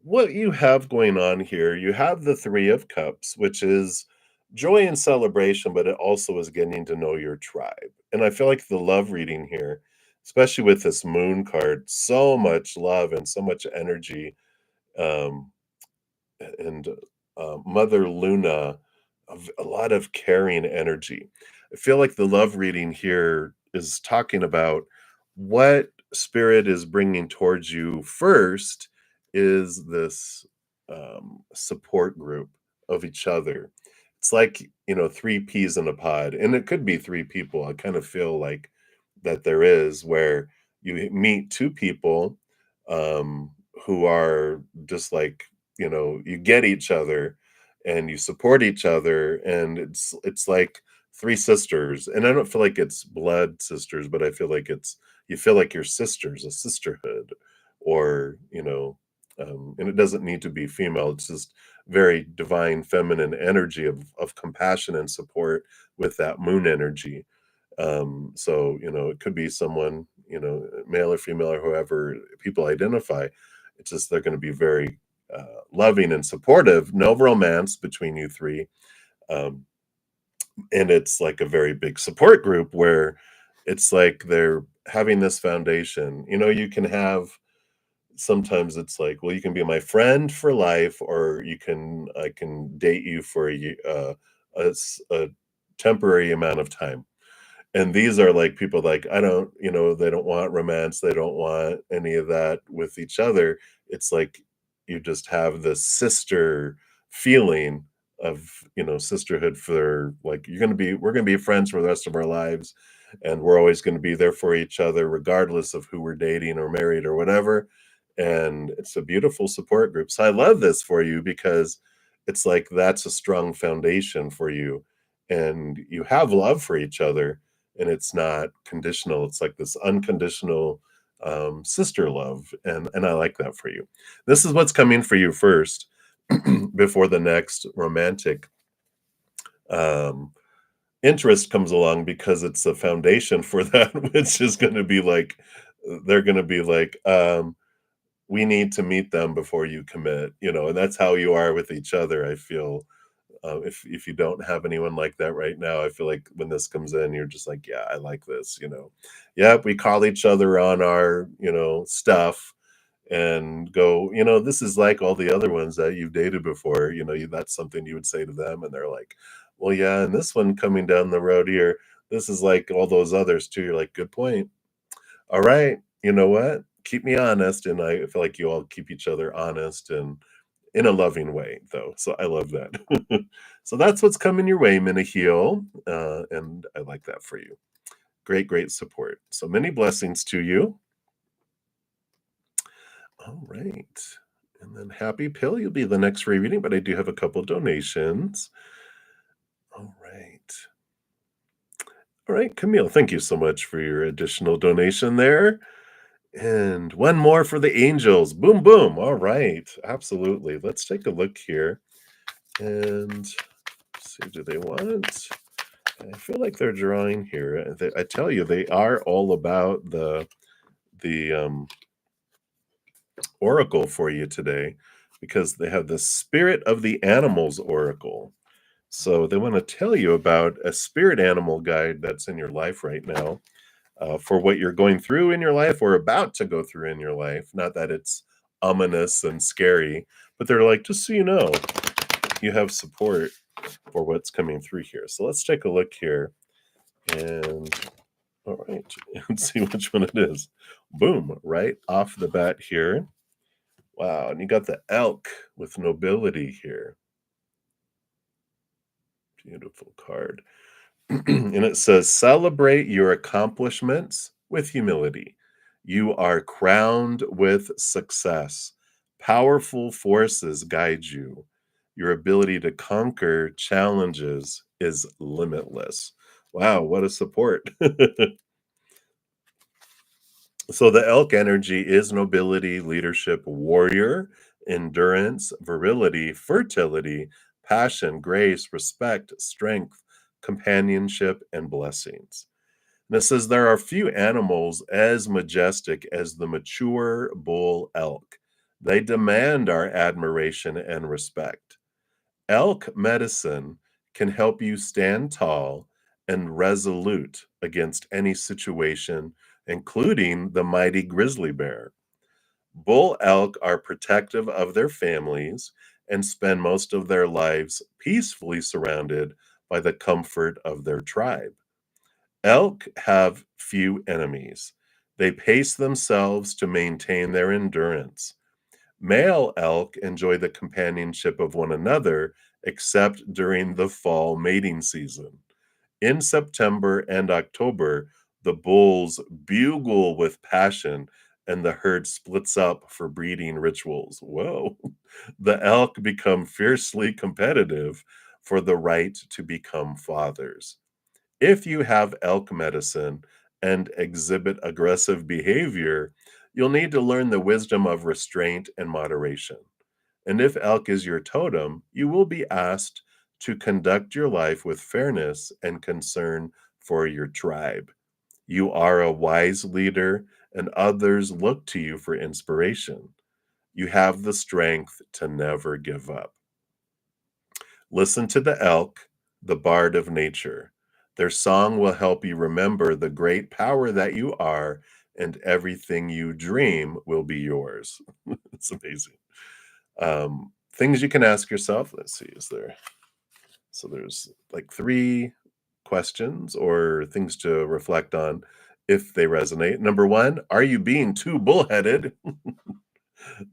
what you have going on here, you have the Three of Cups, which is joy and celebration, but it also is getting to know your tribe. And I feel like the love reading here, especially with this moon card, so much love and so much energy. Um, and Mother Luna, a lot of caring energy. I feel like the love reading here is talking about what spirit is bringing towards you first is this support group of each other. It's like, three peas in a pod, and it could be three people. I kind of feel like that there is where you meet two people who are just like you get each other and you support each other, and it's like three sisters. And I don't feel like it's blood sisters, but I feel like it's you feel like your sisters, a sisterhood, or and it doesn't need to be female. It's just very divine feminine energy of compassion and support with that moon energy. So it could be someone, male or female or whoever people identify. It's just they're going to be very loving and supportive. No romance between you three, um, and it's like a very big support group where it's like they're having this foundation. You can have sometimes it's like, well, you can be my friend for life, or I can date you for a temporary amount of time. And these are like people like, I don't, they don't want romance. They don't want any of that with each other. It's like you just have this sister feeling of, sisterhood for like, we're going to be friends for the rest of our lives. And we're always going to be there for each other, regardless of who we're dating or married or whatever. And it's a beautiful support group. So I love this for you because it's like that's a strong foundation for you. And you have love for each other, and it's not conditional. It's like this unconditional sister love, and I like that for you. This is what's coming for you first before the next romantic um, interest comes along, because it's a foundation for that, which is going to be like they're going to be like, we need to meet them before you commit, and that's how you are with each other. I feel if you don't have anyone like that right now, I feel like when this comes in, you're just like, yeah, I like this. Yep, we call each other on our stuff and go, this is like all the other ones that you've dated before. That's something you would say to them, and they're like, well, yeah, and this one coming down the road here, this is like all those others too. You're like, good point. All right, you know what, keep me honest. And I feel like you all keep each other honest, and in a loving way, though. So I love that. So that's what's coming your way, Minahil. And I like that for you. Great, great support. So many blessings to you. All right. And then Happy Pill, you'll be the next free reading, but I do have a couple donations. All right. All right, Camille, thank you so much for your additional donation there. And one more for the angels. Boom, boom. All right. Absolutely. Let's take a look here and see, do they want I feel like they're drawing here. I tell you, they are all about the oracle for you today because they have the spirit of the animals oracle. So they want to tell you about a spirit animal guide that's in your life right now, for what you're going through in your life or about to go through in your life. Not that it's ominous and scary, but they're like, just so you know, you have support for what's coming through here. So let's take a look here. And all right, and see which one it is. Boom, right off the bat here. Wow, and you got the elk with nobility here. Beautiful card. And it says, celebrate your accomplishments with humility. You are crowned with success. Powerful forces guide you. Your ability to conquer challenges is limitless. Wow, what a support. So the elk energy is nobility, leadership, warrior, endurance, virility, fertility, passion, grace, respect, strength, companionship, and blessings. And it says there are few animals as majestic as the mature bull elk. They demand our admiration and respect. Elk medicine can help you stand tall and resolute against any situation, including the mighty grizzly bear. Bull elk are protective of their families and spend most of their lives peacefully surrounded by the comfort of their tribe. Elk have few enemies. They pace themselves to maintain their endurance. Male elk enjoy the companionship of one another, except during the fall mating season. In September and October, the bulls bugle with passion and the herd splits up for breeding rituals. Whoa. The elk become fiercely competitive for the right to become fathers. If you have elk medicine and exhibit aggressive behavior, you'll need to learn the wisdom of restraint and moderation. And if elk is your totem, you will be asked to conduct your life with fairness and concern for your tribe. You are a wise leader, and others look to you for inspiration. You have the strength to never give up. Listen to the elk, the bard of nature. Their song will help you remember the great power that you are, and everything you dream will be yours. It's amazing. Things you can ask yourself. Let's see, is there? So there's like 3 questions or things to reflect on if they resonate. Number 1, are you being too bullheaded?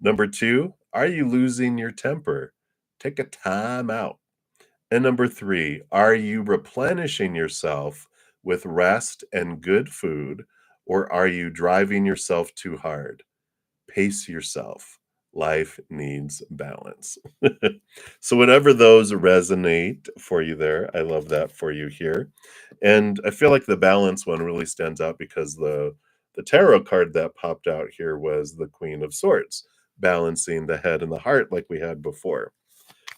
Number 2, are you losing your temper? Take a time out. And number 3, are you replenishing yourself with rest and good food, or are you driving yourself too hard? Pace yourself. Life needs balance. So, whatever those resonate for you there, I love that for you here. And I feel like the balance one really stands out because the tarot card that popped out here was the Queen of Swords, balancing the head and the heart like we had before.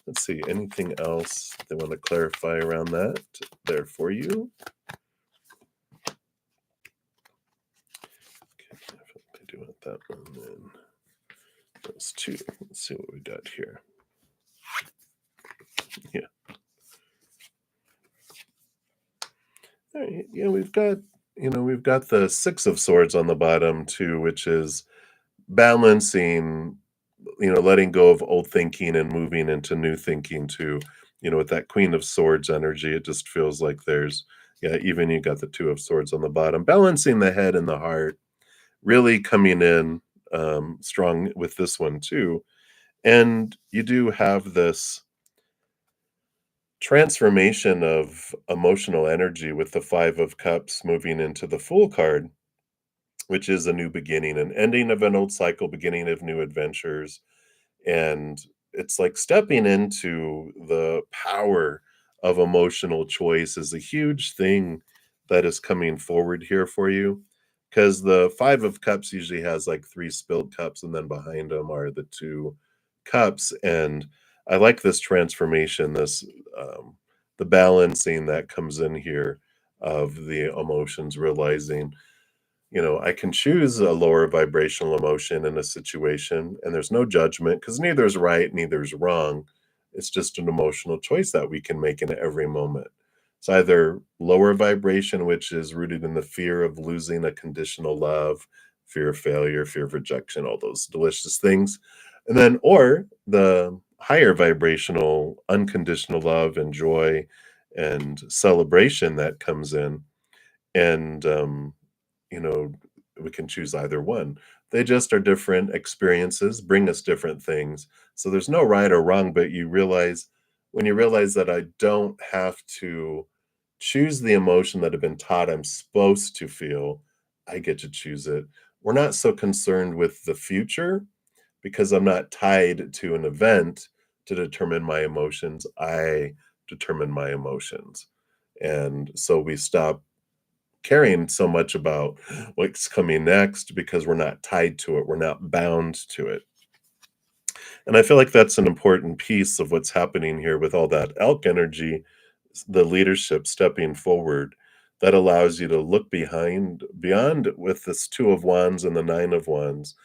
Let's see, anything else they want to clarify around that there for you? Okay, definitely do want that one then. Those 2. Let's see what we got here. Yeah. All right. Yeah, we've got the 6 of Swords on the bottom too, which is balancing, letting go of old thinking and moving into new thinking too. With that Queen of Swords energy, it just feels like there's, yeah, even you got the 2 of Swords on the bottom, balancing the head and the heart, really coming in strong with this one too. And you do have this transformation of emotional energy with the 5 of Cups moving into the Fool card, which is a new beginning, an ending of an old cycle, beginning of new adventures. And it's like stepping into the power of emotional choice is a huge thing that is coming forward here for you. Because the 5 of Cups usually has like 3 spilled cups, and then behind them are the 2 cups. And I like this transformation, this the balancing that comes in here of the emotions, realizing, I can choose a lower vibrational emotion in a situation, and there's no judgment because neither is right, neither is wrong. It's just an emotional choice that we can make in every moment. It's either lower vibration, which is rooted in the fear of losing a conditional love, fear of failure, fear of rejection, all those delicious things. And then, or the higher vibrational, unconditional love and joy and celebration that comes in. And, you know, we can choose either one. They just are different experiences, bring us different things. So there's no right or wrong, but when you realize that I don't have to choose the emotion that I've been taught I'm supposed to feel, I get to choose it. We're not so concerned with the future because I'm not tied to an event to determine my emotions. I determine my emotions. And so we stop caring so much about what's coming next because we're not tied to it. We're not bound to it. And I feel like that's an important piece of what's happening here with all that elk energy, the leadership stepping forward that allows you to look beyond with this two of wands and the nine of wands.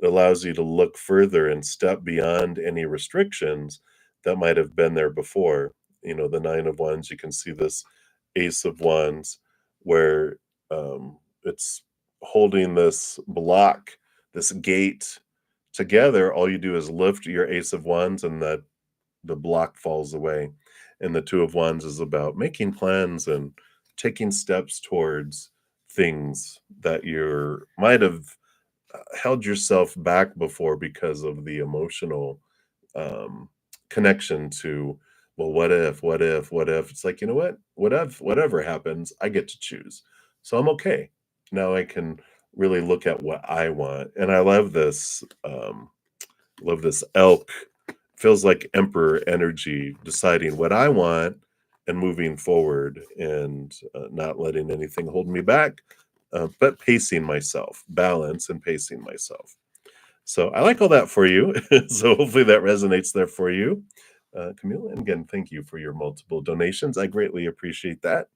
It allows you to look further and step beyond any restrictions that might have been there before. The nine of wands, you can see this ace of wands where it's holding this block, this gate together. All you do is lift your ace of wands and that the block falls away. And the two of wands is about making plans and taking steps towards things that you might have held yourself back before because of the emotional um, connection to, well, what if? It's like, you know whatever happens, I get to choose. So I'm okay. Now I can really look at what I want. And I love this elk. Feels like emperor energy, deciding what I want and moving forward and not letting anything hold me back, but pacing myself, balance and pacing myself. So I like all that for you. So hopefully that resonates there for you, Camille. And again, thank you for your multiple donations. I greatly appreciate that.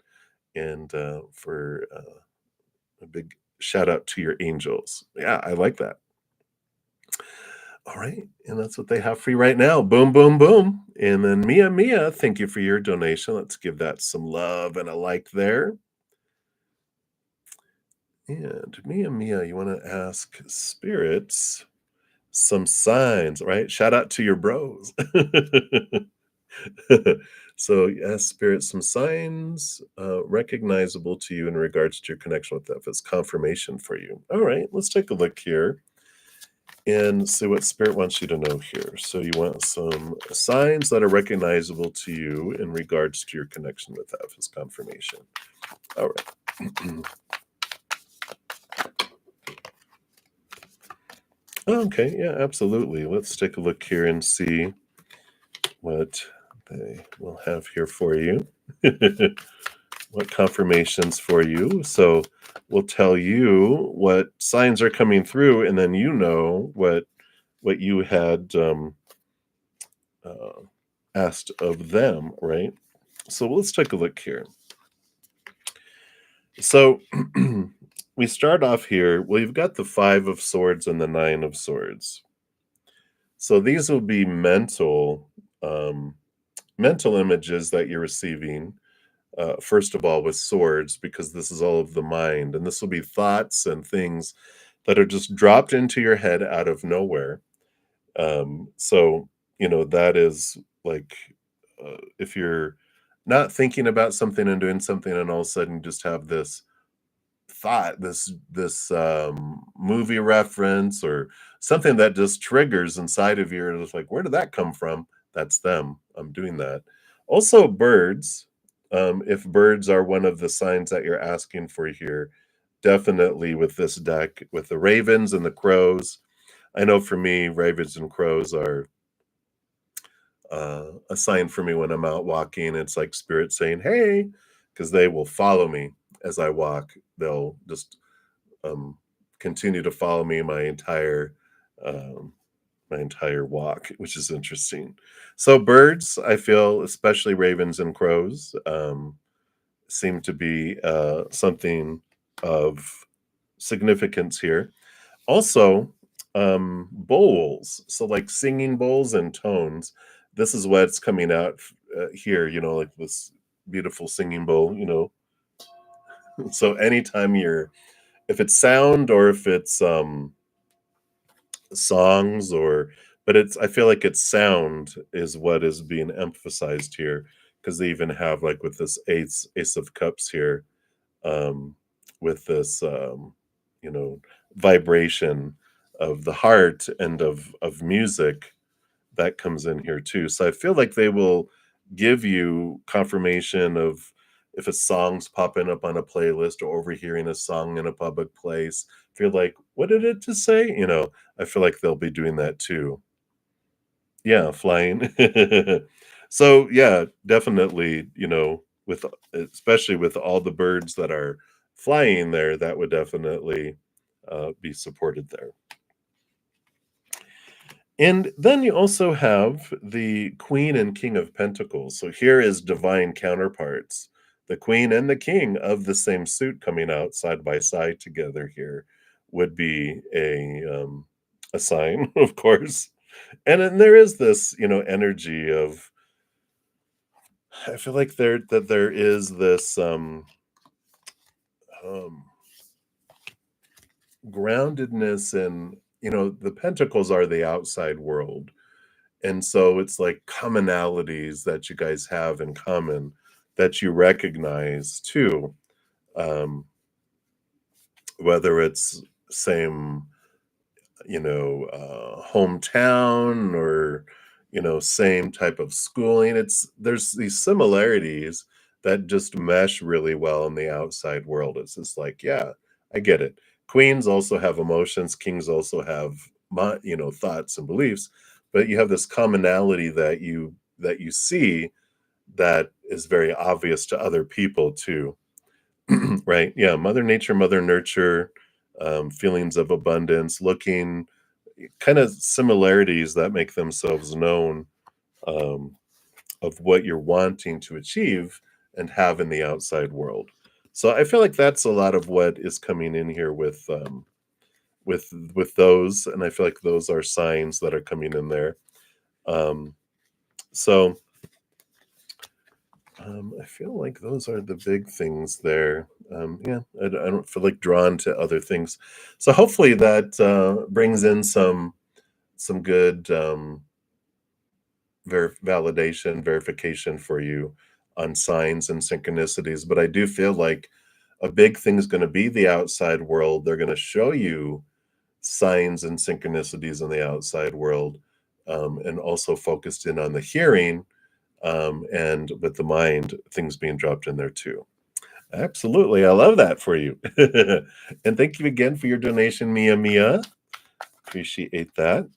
And for a big shout out to your angels. Yeah, I like that. All right, and that's what they have for you right now. Boom, boom, boom. And then Mia, thank you for your donation. Let's give that some love and a like there. And Mia, you want to ask spirits some signs, right? Shout out to your bros. So, yes, spirit, some signs recognizable to you in regards to your connection with that. If it's confirmation for you. All right, let's take a look here and see what spirit wants you to know here. So, you want some signs that are recognizable to you in regards to your connection with that. If it's confirmation. All right. Okay, yeah, absolutely. Let's take a look here and see what they will have here for you. What confirmations for you. So we'll tell you what signs are coming through, and then what you had uh, asked of them, right? So let's take a look here. So we start off here. Well, you've got the Five of Swords and the Nine of Swords. So these will be mental images that you're receiving. First of all, with swords, because this is all of the mind, and this will be thoughts and things that are just dropped into your head out of nowhere. So that is like if you're not thinking about something and doing something, and all of a sudden you just have this thought, this movie reference or something that just triggers inside of you, and it's like, where did that come from? That's them. I'm doing that. Also, birds. If birds are one of the signs that you're asking for here, definitely with this deck, with the ravens and the crows. I know for me, ravens and crows are a sign for me when I'm out walking. It's like spirit saying, "Hey," because they will follow me as I walk. They'll just continue to follow me my entire um, my entire walk, which is interesting. So birds, I feel, especially ravens and crows, seem to be something of significance here. Also, bowls. So like singing bowls and tones. This is what's coming out here. Like this beautiful singing bowl. So anytime if it's sound or if it's songs but I feel like it's sound is what is being emphasized here, because they even have, like, with this ace of cups here, um with this you know vibration of the heart and of music that comes in here too. So I feel like they will give you confirmation of if a song's popping up on a playlist or overhearing a song in a public place. Feel like, what did it just say? I feel like they'll be doing that too. Yeah, flying. So yeah, definitely, with especially with all the birds that are flying there, that would definitely be supported there. And then you also have the Queen and King of Pentacles. So here is divine counterparts. The Queen and the King of the same suit coming out side by side together here would be a sign, of course. And then there is this, energy of, I feel like there is this um groundedness, and the pentacles are the outside world. And so it's like commonalities that you guys have in common that you recognize too. Um, Whether it's same, hometown, or, same type of schooling. There's these similarities that just mesh really well in the outside world. It's just like, yeah, I get it. Queens also have emotions, kings also have thoughts and beliefs, but you have this commonality that you see that is very obvious to other people too. Right? Yeah, mother nature, mother nurture, feelings of abundance, looking kind of similarities that make themselves known, um, of what you're wanting to achieve and have in the outside world. So I feel like that's a lot of what is coming in here with those, and I feel like those are signs that are coming in there. Um, so I feel like those are the big things there. Yeah, I don't feel like drawn to other things. So hopefully that brings in some good validation, verification for you on signs and synchronicities. But I do feel like a big thing is going to be the outside world. They're going to show you signs and synchronicities in the outside world, and also focused in on the hearing, and with the mind, things being dropped in there too. Absolutely. I love that for you. And thank you again for your donation, Mia Mia. Appreciate that.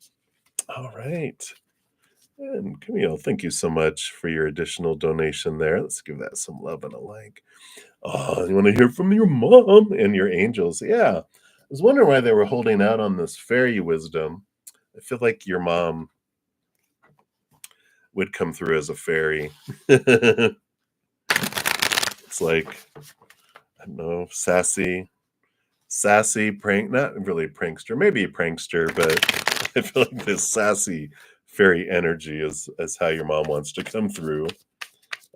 All right. And Camille, thank you so much for your additional donation there. Let's give that some love and a like. Oh, you want to hear from your mom and your angels? Yeah. I was wondering why they were holding out on this fairy wisdom. I feel like your mom would come through as a fairy. It's like, I don't know, sassy prank, not really prankster, maybe a prankster, but I feel like this sassy fairy energy is how your mom wants to come through.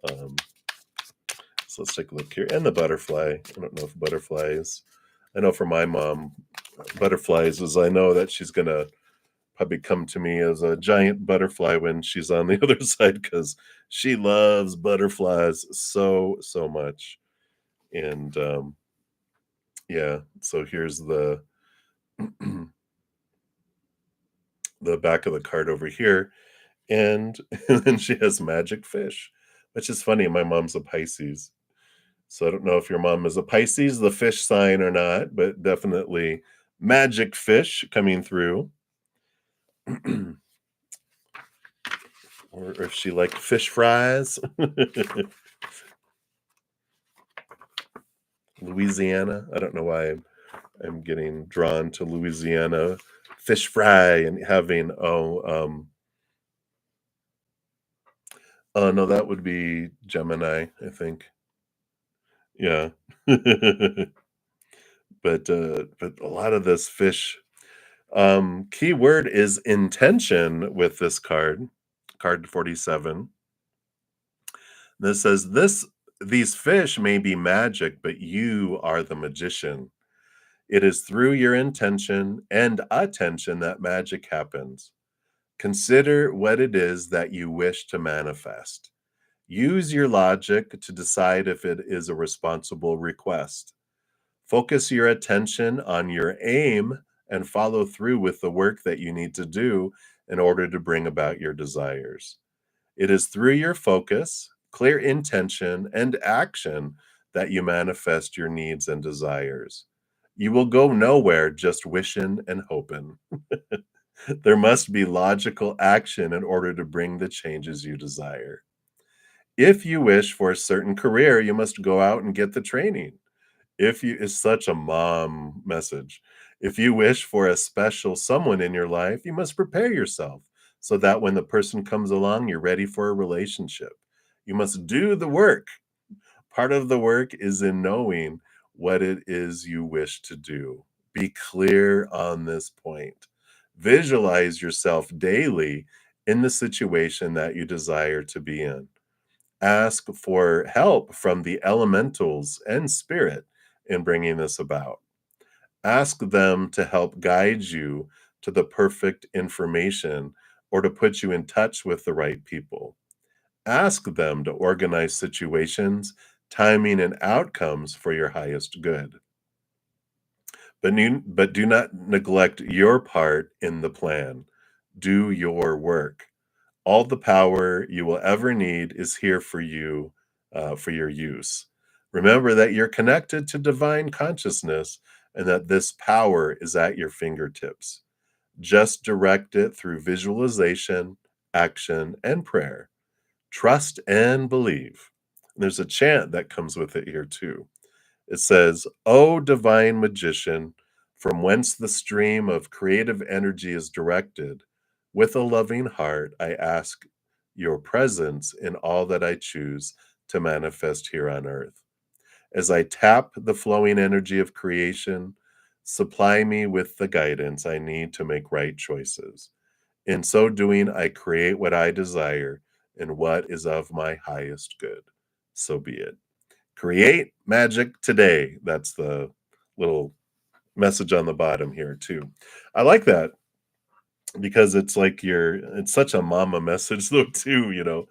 Um, so let's take a look here. And the butterfly. I don't know if butterflies. I know for my mom, butterflies is, I know that she's gonna probably come to me as a giant butterfly when she's on the other side, because she loves butterflies so much. And yeah, so here's the the back of the card over here, and and then she has magic fish, which is funny. My mom's a Pisces, so I don't know if your mom is a Pisces, the fish sign, or not, but definitely magic fish coming through. Or if she liked fish fries. Louisiana. I don't know why I'm getting drawn to Louisiana fish fry and having oh no, that would be Gemini, I think. Yeah. But a lot of this fish key word is intention with this card, card 47. This says these fish may be magic, but you are the magician. It is through your intention and attention that magic happens. Consider what it is that you wish to manifest. Use your logic to decide if it is a responsible request. Focus your attention on your aim and follow through with the work that you need to do in order to bring about your desires. It is through your focus, clear intention, and action that you manifest your needs and desires. You will go nowhere just wishing and hoping. There must be logical action in order to bring the changes you desire. If you wish for a certain career, you must go out and get the training. If you is such a mom message. If you wish for a special someone in your life, you must prepare yourself so that when the person comes along, you're ready for a relationship. You must do the work. Part of the work is in knowing what it is you wish to do. Be clear on this point. Visualize yourself daily in the situation that you desire to be in. Ask for help from the elementals and spirit in bringing this about. Ask them to help guide you to the perfect information or to put you in touch with the right people. Ask them to organize situations, timing, and outcomes for your highest good. But do not neglect your part in the plan. Do your work. All the power you will ever need is here for you, for your use. Remember that you're connected to divine consciousness and that this power is at your fingertips. Just direct it through visualization, action, and prayer. Trust and believe. And there's a chant that comes with it here too. It says, "O divine magician, from whence the stream of creative energy is directed, with a loving heart, I ask your presence in all that I choose to manifest here on earth. As I tap the flowing energy of creation, supply me with the guidance I need to make right choices. In so doing, I create what I desire and what is of my highest good. So be it." Create magic today. That's the little message on the bottom here too. I like that because it's like it's such a mama message though too, You know,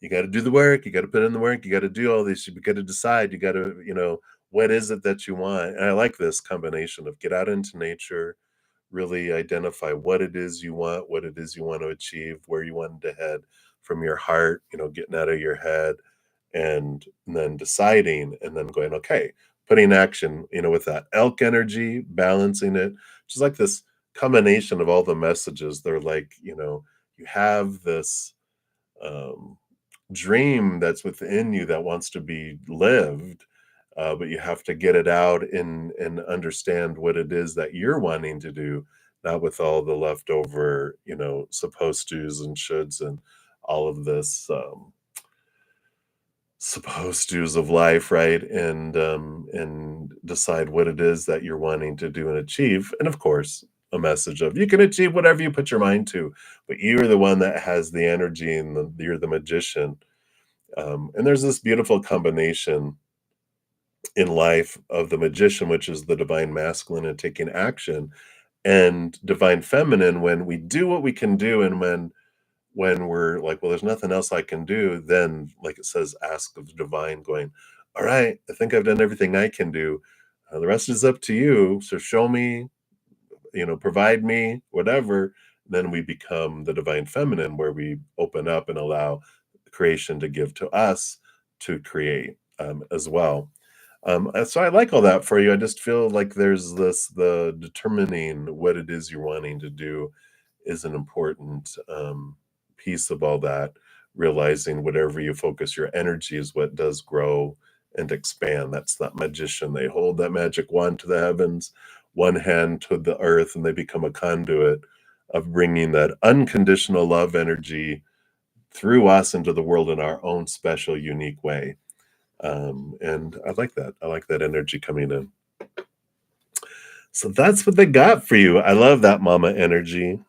you got to do the work, you got to put in the work, you got to do all this, you got to decide, you got to, what is it that you want? And I like this combination of get out into nature, really identify what it is you want, what it is you want to achieve, where you want to head from your heart, getting out of your head and then deciding and then going, okay, putting action, with that elk energy, balancing it, just like this combination of all the messages. They're like, you have this um, dream that's within you that wants to be lived, but you have to get it out and understand what it is that you're wanting to do, not with all the leftover, supposed tos and shoulds and all of this supposed to's of life, right? And decide what it is that you're wanting to do and achieve. And of course, a message of you can achieve whatever you put your mind to, but you're the one that has the energy and you're the magician. And there's this beautiful combination in life of the magician, which is the divine masculine and taking action, and divine feminine when we do what we can do, and when we're like, well, there's nothing else I can do, then like it says, ask of the divine, going, all right, I think I've done everything I can do. The rest is up to you. So show me, provide me whatever. Then we become the divine feminine, where we open up and allow creation to give to us to create as well. So I like all that for you. I just feel like there's the determining what it is you're wanting to do is an important piece of all that. Realizing whatever you focus your energy is what does grow and expand. That's that magician. They hold that magic wand to the heavens. one hand to the earth, and they become a conduit of bringing that unconditional love energy through us into the world in our own special, unique way. And I like that. I like that energy coming in. So that's what they got for you. I love that mama energy.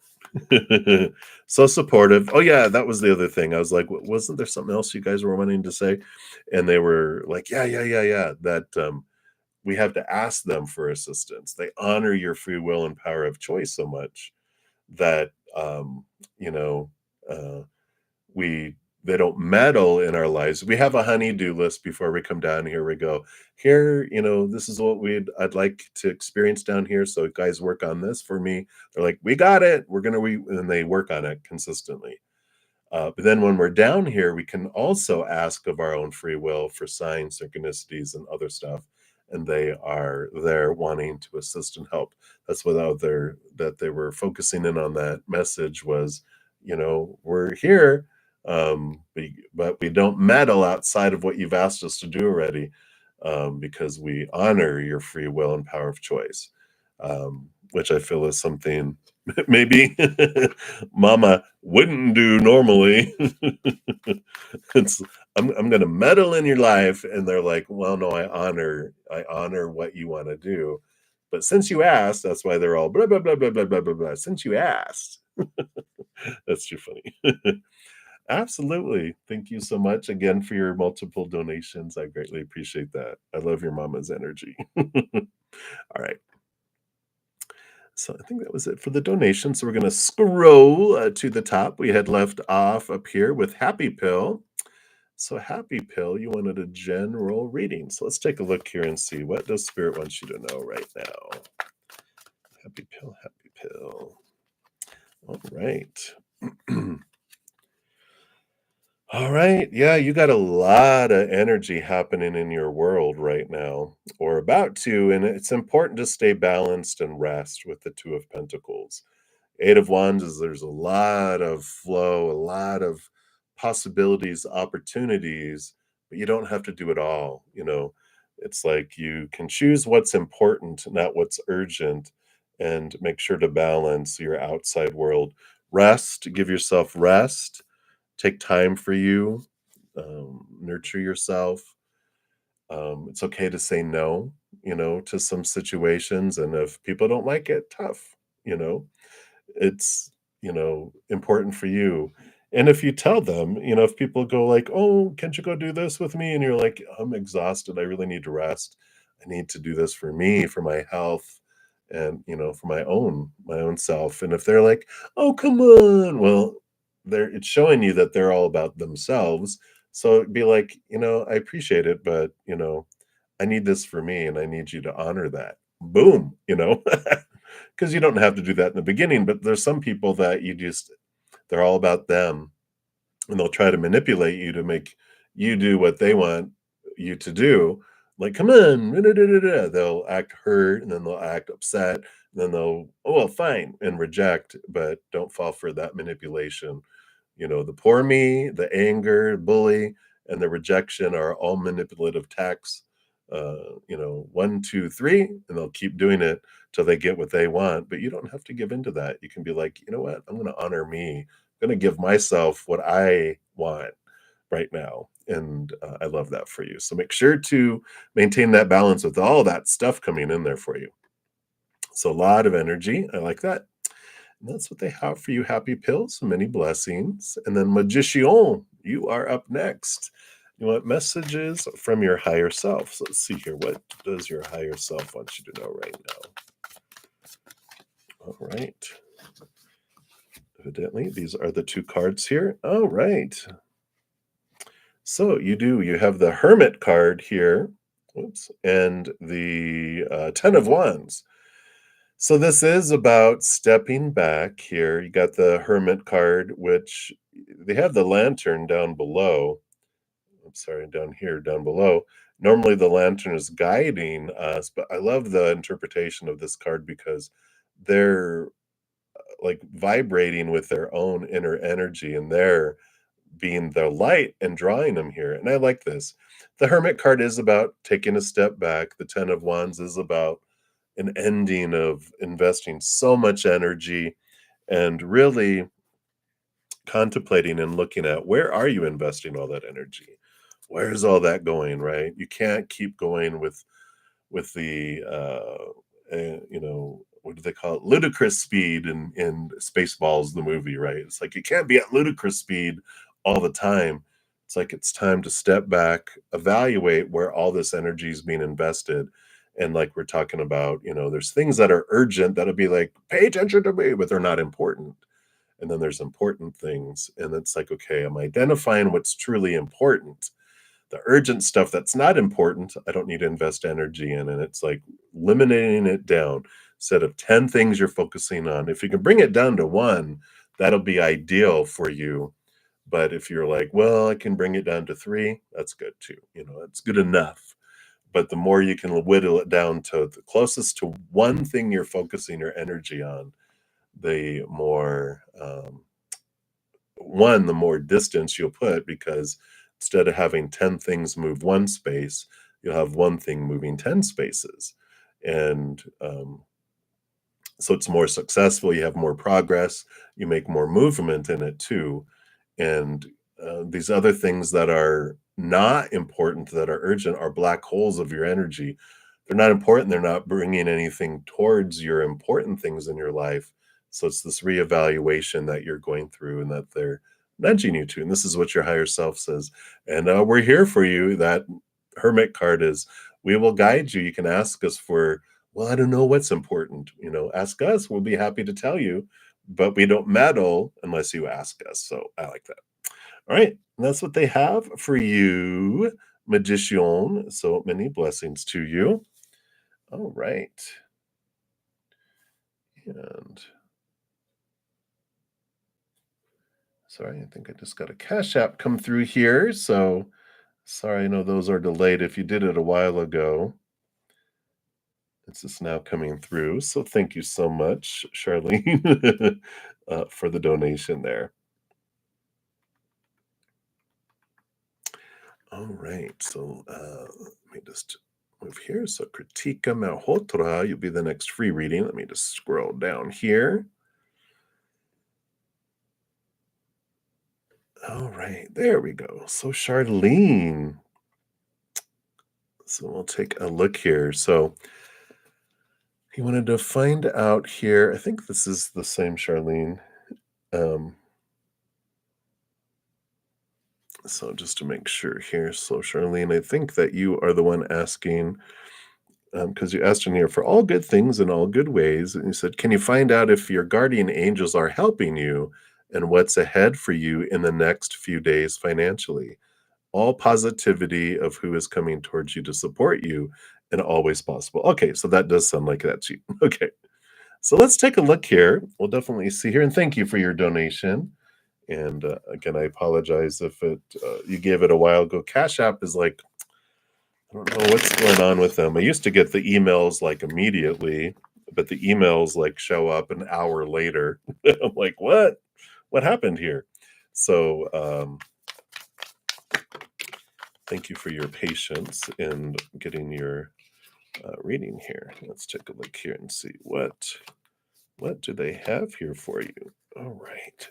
So supportive. Oh yeah, that was the other thing. I was like, wasn't there something else you guys were wanting to say? And they were like, yeah. That we have to ask them for assistance. They honor your free will and power of choice so much that you know, uh, we they don't meddle in our lives. We have a honey-do list before we come down here. We go, here, this is what I'd like to experience down here. So guys work on this for me. They're like, we got it. And they work on it consistently. But then when we're down here, we can also ask of our own free will for signs, synchronicities, and other stuff. And they are there wanting to assist and help. That's what that they were focusing in on that message was, we're here, but we don't meddle outside of what you've asked us to do already, because we honor your free will and power of choice, which I feel is something maybe mama wouldn't do normally. it's I'm gonna meddle in your life, and they're like, well, no, I honor what you want to do, but since you asked, that's why they're all blah blah blah blah blah blah blah blah. Since you asked. That's too funny. Absolutely. Thank you so much again for your multiple donations. I greatly appreciate that. I love your mama's energy. All right. So I think that was it for the donation. So we're going to scroll to the top. We had left off up here with Happy Pill. So Happy Pill, you wanted a general reading. So let's take a look here and see, what does Spirit want you to know right now? Happy Pill, Happy Pill. All right. All right. Yeah, you got a lot of energy happening in your world right now, or about to, and it's important to stay balanced and rest with the Two of Pentacles. Eight of Wands is there's a lot of flow, a lot of possibilities, opportunities, but you don't have to do it all. It's like you can choose what's important, not what's urgent, and make sure to balance your outside world. Rest, give yourself rest, take time for you, nurture yourself. It's okay to say no, to some situations. And if people don't like it, tough, you know it's important for you. And if you tell them, if people go like, oh, can't you go do this with me, and you're like, I'm exhausted, I really need to rest, I need to do this for me, for my health, and for my own self. And if they're like, oh, come on, well, it's showing you that they're all about themselves. So it'd be like, I appreciate it, but I need this for me, and I need you to honor that. Boom. Because you don't have to do that in the beginning, but there's some people that they're all about them, and they'll try to manipulate you to make you do what they want you to do. Like, come on, da, da, da, da, da. They'll act hurt, and then they'll act upset, and then they'll, oh, well, fine, and reject, but don't fall for that manipulation. The poor me, the anger, bully, and the rejection are all manipulative tactics. 1, 2, 3, and they'll keep doing it till they get what they want. But you don't have to give into that. You can be like, you know what? I'm going to honor me. I'm going to give myself what I want right now. And I love that for you. So make sure to maintain that balance with all that stuff coming in there for you. So a lot of energy. I like that. And that's what they have for you. Happy Pills, many blessings. And then Magician, you are up next. You want messages from your higher self. So let's see here. What does your higher self want you to know right now? All right. Evidently, these are the two cards here. All right. So you have the Hermit card here. Oops. And the 10 of Wands. So this is about stepping back here. You got the Hermit card, which they have the lantern down below. I'm sorry, down here, down below. Normally the lantern is guiding us, but I love the interpretation of this card because they're like vibrating with their own inner energy, and they're being the light and drawing them here. And I like this. The Hermit card is about taking a step back. The 10 of Wands is about an ending of investing so much energy and really contemplating and looking at where are you investing all that energy? Where's all that going, right? You can't keep going with the what do they call it? Ludicrous speed in Spaceballs, the movie, right? It's like you can't be at ludicrous speed all the time. It's like it's time to step back, evaluate where all this energy is being invested. And like we're talking about, there's things that are urgent that'll be like, pay attention to me, but they're not important. And then there's important things. And it's like, okay, I'm identifying what's truly important. The urgent stuff that's not important, I don't need to invest energy in. And it's like eliminating it down. Instead of 10 things you're focusing on, if you can bring it down to one, that'll be ideal for you. But if you're like, well, I can bring it down to three, that's good too. It's good enough. But the more you can whittle it down to the closest to one thing you're focusing your energy on, the more the more distance you'll put, because instead of having 10 things move one space, you'll have one thing moving 10 spaces. And so it's more successful, you have more progress, you make more movement in it too. And these other things that are not important, that are urgent, are black holes of your energy. They're not important, they're not bringing anything towards your important things in your life. So it's this reevaluation that you're going through and that they're nudging you to. And this is what your higher self says. And we're here for you. That hermit card is, we will guide you. You can ask us for, well, I don't know what's important. Ask us. We'll be happy to tell you, but we don't meddle unless you ask us. So I like that. All right. And that's what they have for you, Magician. So many blessings to you. All right. And sorry, I think I just got a Cash App come through here. So sorry, I know those are delayed. If you did it a while ago, it's just now coming through. So thank you so much, Charlene, for the donation there. All right. So let me just move here. So Kritika Malhotra, you'll be the next free reading. Let me just scroll down here. All right, there we go. So Charlene. So we'll take a look here. So he wanted to find out here. I think this is the same Charlene. So just to make sure here. So Charlene, I think that you are the one asking, because you asked in here, for all good things in all good ways. And you said, can you find out if your guardian angels are helping you and what's ahead for you in the next few days financially? All positivity of who is coming towards you to support you and always possible. Okay, so that does sound like that's you. Okay, so let's take a look here. We'll definitely see here. And thank you for your donation. And again, I apologize if you gave it a while ago. Cash App is like, I don't know what's going on with them. I used to get the emails like immediately, but the emails like show up an hour later. I'm like, what? What happened here? So thank you for your patience in getting your reading here. Let's take a look here and see what do they have here for you. All right.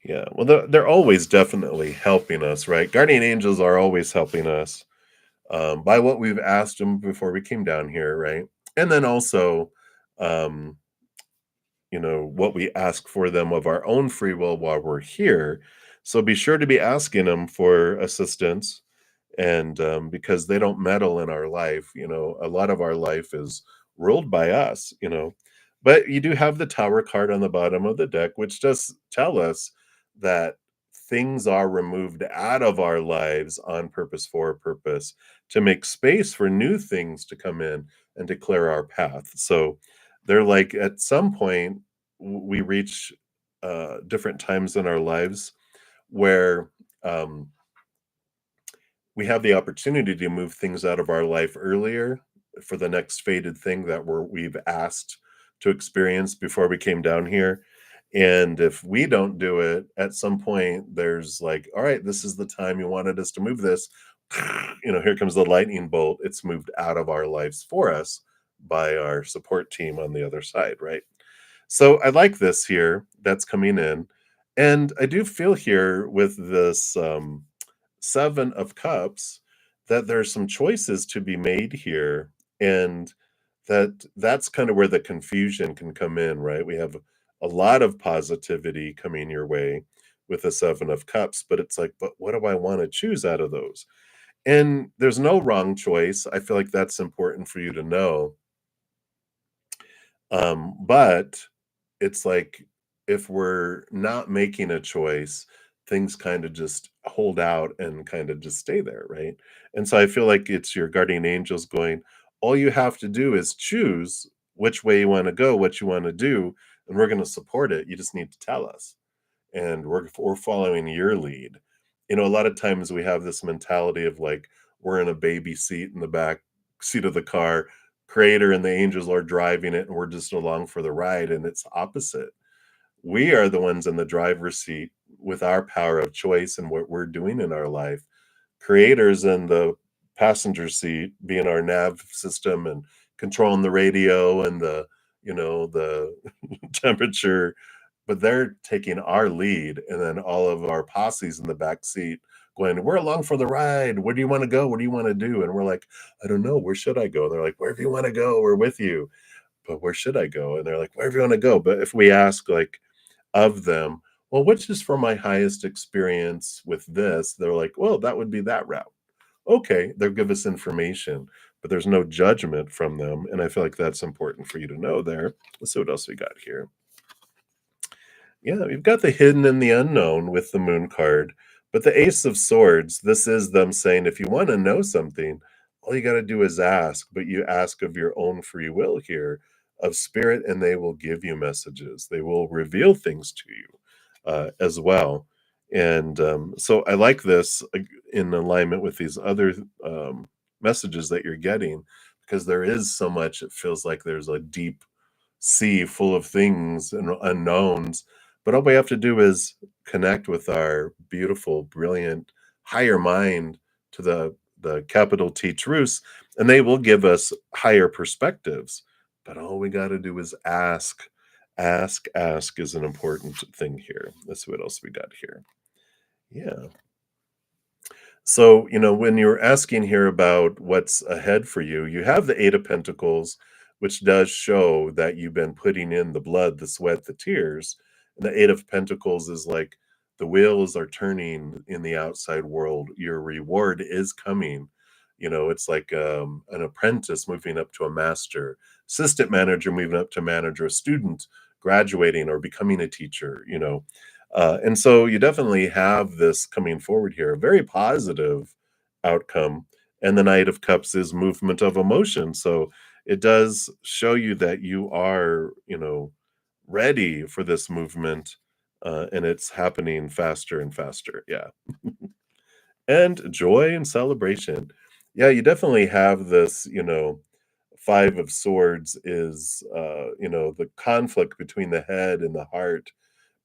Yeah, well, they're always definitely helping us, right? Guardian angels are always helping us by what we've asked them before we came down here, right? And then also, um, what we ask for them of our own free will while we're here. So be sure to be asking them for assistance, and because they don't meddle in our life. A lot of our life is ruled by us. But you do have the Tower card on the bottom of the deck, which does tell us that things are removed out of our lives on purpose, for a purpose, to make space for new things to come in and to clear our path. So they're like, at some point we reach different times in our lives where we have the opportunity to move things out of our life earlier for the next fated thing that we've asked to experience before we came down here. And if we don't do it, at some point there's like, all right, this is the time you wanted us to move this. here comes the lightning bolt. It's moved out of our lives for us by our support team on the other side, right? So I like this here that's coming in. And I do feel here with this 7 of Cups that there's some choices to be made here. And that's kind of where the confusion can come in, right? We have a lot of positivity coming your way with the 7 of Cups, but it's like, but what do I want to choose out of those? And there's no wrong choice. I feel like that's important for you to know. But it's like if we're not making a choice, things kind of just hold out and kind of just stay there, right? And so I feel like it's your guardian angels going, all you have to do is choose which way you want to go, what you want to do, and we're going to support it. You just need to tell us, and we're following your lead. A lot of times we have this mentality of like we're in a baby seat in the back seat of the car, creator and the angels are driving it, and we're just along for the ride. And it's opposite. We are the ones in the driver's seat with our power of choice and what we're doing in our life. Creators in the passenger seat being our nav system and controlling the radio and the temperature, but they're taking our lead, and then all of our posses in the back seat going, "We're along for the ride. Where do you wanna go? What do you wanna do?" And we're like, "I don't know. Where should I go?" And they're like, "Wherever you wanna go, we're with you." But where should I go? And they're like, "Wherever you wanna go." But if we ask, like, of them, "Well, which is for my highest experience with this?" They're like, "Well, that would be that route." Okay, they'll give us information, but there's no judgment from them, and I feel like that's important for you to know there. Let's see what else we got here. Yeah, you've got the hidden and the unknown with the moon card, but the Ace of Swords, this is them saying if you want to know something, all you got to do is ask, but you ask of your own free will here of spirit, and they will give you messages. They will reveal things to you as well. And so I like this in alignment with these other messages that you're getting because there is so much, it feels like there's a deep sea full of things and unknowns, but all we have to do is connect with our beautiful, brilliant higher mind to the capital T truths, and they will give us higher perspectives. But all we got to do is ask. Ask is an important thing here. Let's see what else we got here. Yeah. So, when you're asking here about what's ahead for you, you have the 8 of Pentacles, which does show that you've been putting in the blood, the sweat, the tears. And the 8 of Pentacles is like the wheels are turning in the outside world. Your reward is coming. It's like an apprentice moving up to a master, assistant manager moving up to manager, a student graduating or becoming a teacher. And so you definitely have this coming forward here, a very positive outcome. And the Knight of Cups is movement of emotion. So it does show you that you are, ready for this movement. And it's happening faster and faster. Yeah. And joy and celebration. Yeah, you definitely have this, 5 of Swords is, the conflict between the head and the heart,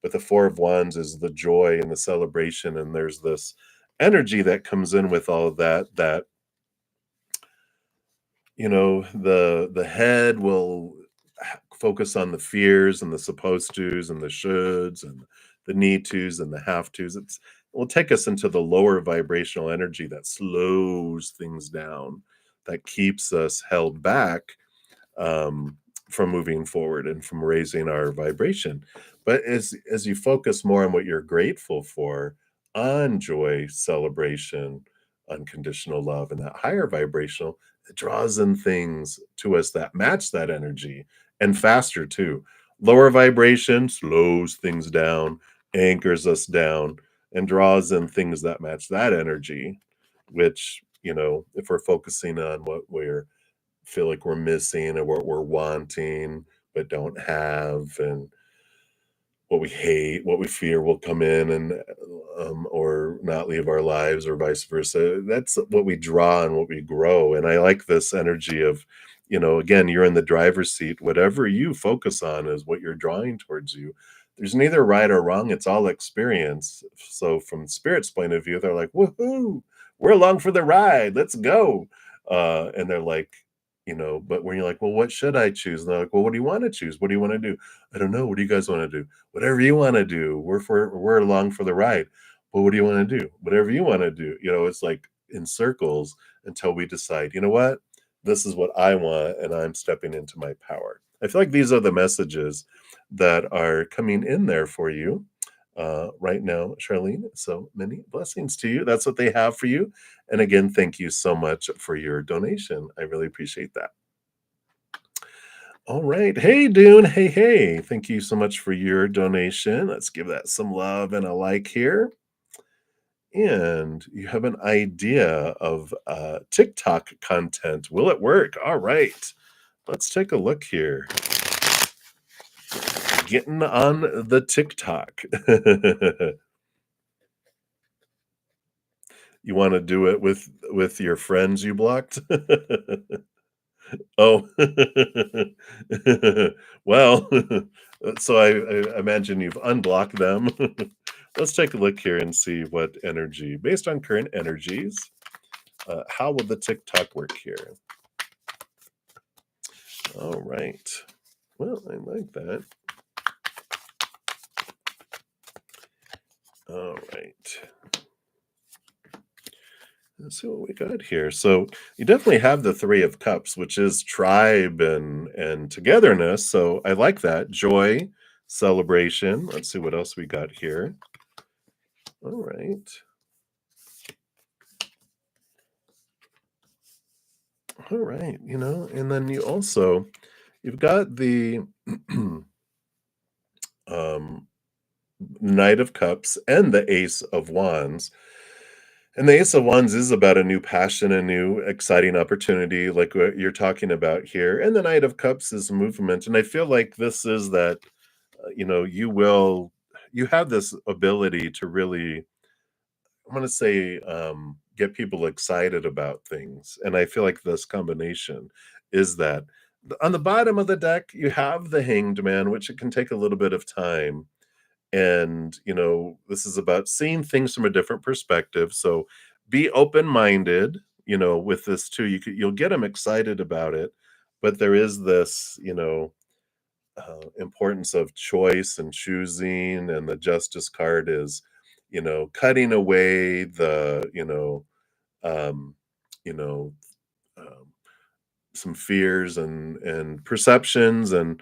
but the 4 of Wands is the joy and the celebration, and there's this energy that comes in with all of that, the head will focus on the fears and the supposed tos and the shoulds and the need tos and the have tos. It will take us into the lower vibrational energy that slows things down, that keeps us held back um, from moving forward and from raising our vibration. But as you focus more on what you're grateful for, on joy, celebration, unconditional love, and that higher vibrational, it draws in things to us that match that energy and faster too. Lower vibration slows things down, anchors us down, and draws in things that match that energy, which, if we're focusing on what we're feel like we're missing or what we're wanting but don't have, and what we hate, what we fear will come in and or not leave our lives or vice versa. That's what we draw and what we grow. And I like this energy of, again, you're in the driver's seat. Whatever you focus on is what you're drawing towards you. There's neither right or wrong. It's all experience. So from spirit's point of view, they're like, woohoo, we're along for the ride. Let's go. And they're like, but when you're like, well, what should I choose? And they're like, well, what do you want to choose? What do you want to do? I don't know. What do you guys want to do? Whatever you want to do. We're along for the ride. Well, what do you want to do? Whatever you want to do. It's like in circles until we decide, you know what? This is what I want, and I'm stepping into my power. I feel like these are the messages that are coming in there for you right now, Charlene. So many blessings to you. That's what they have for you. And again, thank you so much for your donation. I really appreciate that. All right. Hey, Dune. Hey, hey. Thank you so much for your donation. Let's give that some love and a like here. And you have an idea of TikTok content. Will it work? All right. Let's take a look here. Getting on the TikTok. You wanna do it with your friends you blocked? Oh. Well, so I imagine you've unblocked them. Let's take a look here and see what energy based on current energies, how will the TikTok work here? Alright. Well, I like that. Alright. Let's see what we got here. So you definitely have the Three of Cups, which is tribe and togetherness. So I like that. Joy, celebration. Let's see what else we got here. All right. All right. And then you've got the um Knight of Cups and the Ace of Wands. And the Ace of Wands is about a new passion, a new exciting opportunity, like what you're talking about here. And the Knight of Cups is movement. And I feel like this is that, you have this ability to really, I want to say, get people excited about things. And I feel like this combination is that. On the bottom of the deck, you have the Hanged Man, which it can take a little bit of time, and this is about seeing things from a different perspective. So be open-minded, with this too. You'll get them excited about it, but there is this, importance of choice and choosing, and the Justice card is, cutting away the, um you know um, some fears and perceptions, and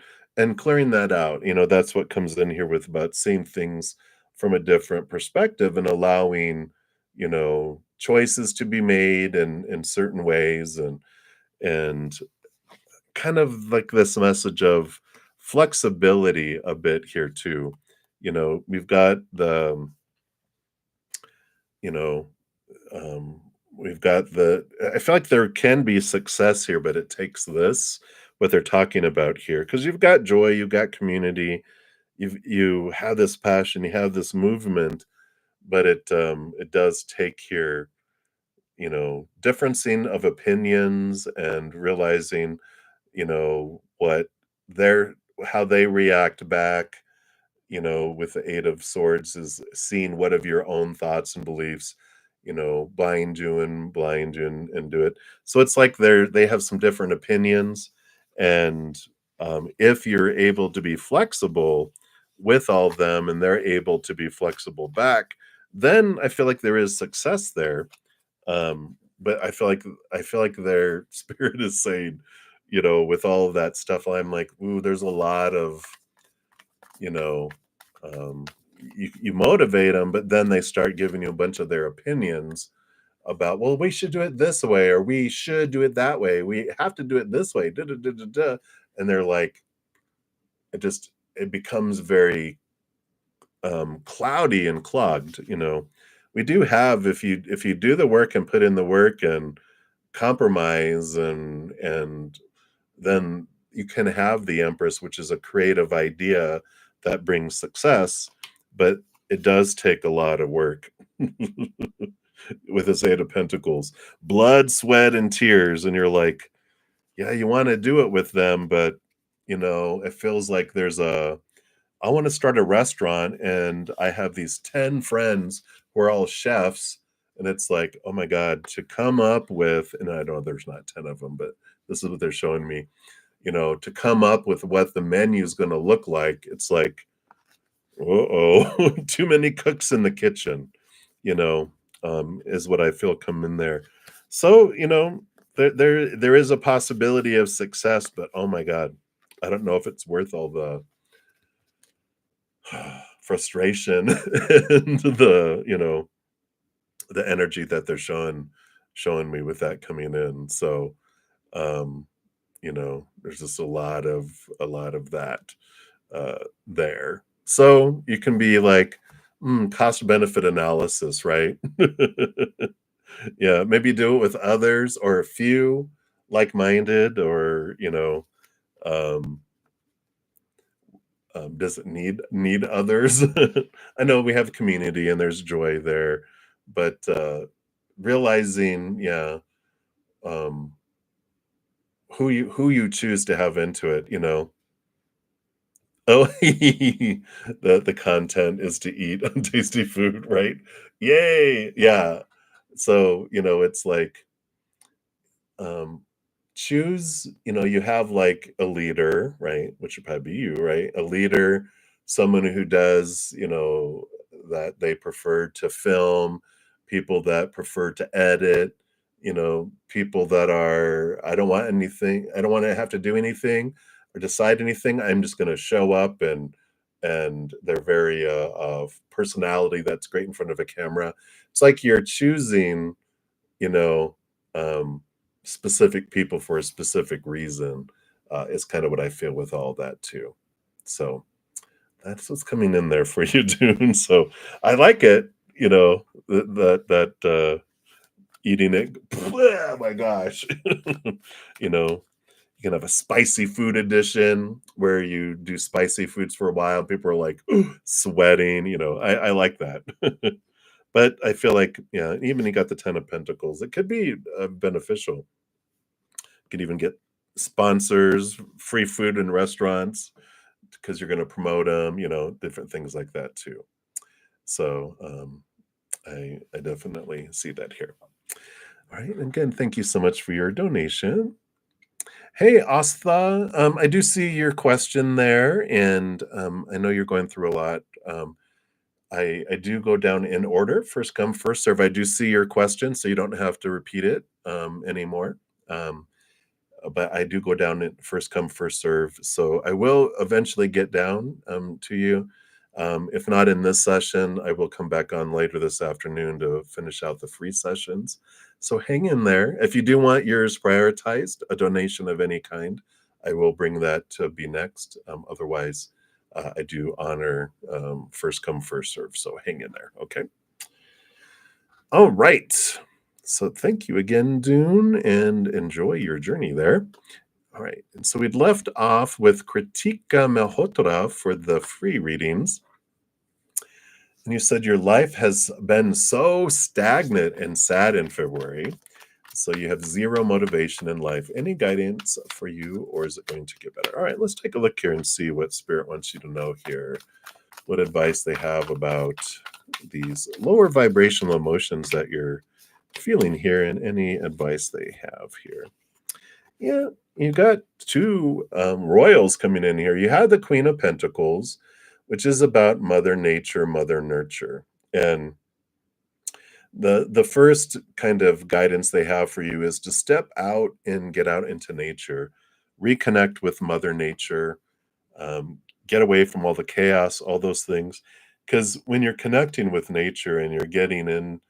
clearing that out. That's what comes in here with about seeing things from a different perspective and allowing, choices to be made in certain ways, and kind of like this message of flexibility a bit here too. We've got the, you know Um, we've got the I feel like there can be success here, but it takes this, what they're talking about here, because 'cause you've got joy, you've got community, you have this passion, you have this movement, but it does take here, differencing of opinions and realizing, what their how they react back, with the Eight of Swords is seeing what of your own thoughts and beliefs, blind you and do it. So it's like they have some different opinions, and if you're able to be flexible with all of them, and they're able to be flexible back, then I feel like there is success there. But I feel like their spirit is saying, with all of that stuff, I'm like, ooh, there's a lot of, you know, um, you motivate them, but then they start giving you a bunch of their opinions about, well, we should do it this way, or we should do it that way. We have to do it this way. Da, da, da, da, da. And they're like, it becomes very cloudy and clogged. We do have, if you do the work and put in the work and compromise, and then you can have the Empress, which is a creative idea that brings success, but it does take a lot of work. With this Eight of Pentacles, blood, sweat, and tears, and you're like, yeah, you want to do it with them, but it feels like I want to start a restaurant, and I have these 10 friends who are all chefs, And it's like, oh my God, to come up with, and I know there's not 10 of them, but this is what they're showing me, to come up with what the menu is going to look like. It's like, uh-oh, too many cooks in the kitchen, you know, is what I feel come in there. So, there is a possibility of success, but oh my God, I don't know if it's worth all the frustration and the energy that they're showing me with that coming in. So, um, there's just a lot of that there. So you can be like, cost benefit analysis, right? Yeah, maybe do it with others or a few like-minded, or um, does it need others? I know we have community and there's joy there, but realizing, yeah, um, who you choose to have into it, Oh, the content is to eat tasty food, right? Yay! Yeah. So, it's like, um, choose, you have like a leader, right? Which would probably be you, right? A leader, someone who does, that they prefer to film, people that prefer to edit, people that are, I don't want to have to do anything or decide anything. I'm just going to show up, and they're very of personality that's great in front of a camera. It's like you're choosing, you know, um, specific people for a specific reason, is kind of what I feel with all that too. So that's what's coming in there for you, Dune. So I like it, that eating it. Oh my gosh. you know, you can have a spicy food edition where you do spicy foods for a while. People are like sweating, I like that. But I feel like, yeah, even you got the 10 of Pentacles, it could be beneficial. You could even get sponsors, free food in restaurants because you're going to promote them, different things like that too. So I definitely see that here. All right. And again, thank you so much for your donation. Hey, Astha, I do see your question there, and I know you're going through a lot. I do go down in order, first come, first serve. I do see your question, so you don't have to repeat it anymore. Um, but I do go down in first come, first serve. So I will eventually get down to you. If not in this session, I will come back on later this afternoon to finish out the free sessions. So hang in there. If you do want yours prioritized, a donation of any kind, I will bring that to be next. Otherwise, I do honor first come, first serve. So hang in there. Okay. All right. So thank you again, Dune, and enjoy your journey there. All right. And so we'd left off with Kritika Malhotra for the free readings. And you said your life has been so stagnant and sad in February. So you have zero motivation in life. Any guidance for you, or is it going to get better? All right, let's take a look here and see what Spirit wants you to know here. What advice they have about these lower vibrational emotions that you're feeling here, and any advice they have here. Yeah, you got two royals coming in here. You had the Queen of Pentacles, which is about Mother Nature, Mother Nurture. And the first kind of guidance they have for you is to step out and get out into nature, reconnect with Mother Nature, get away from all the chaos, all those things. Because when you're connecting with nature and you're getting in,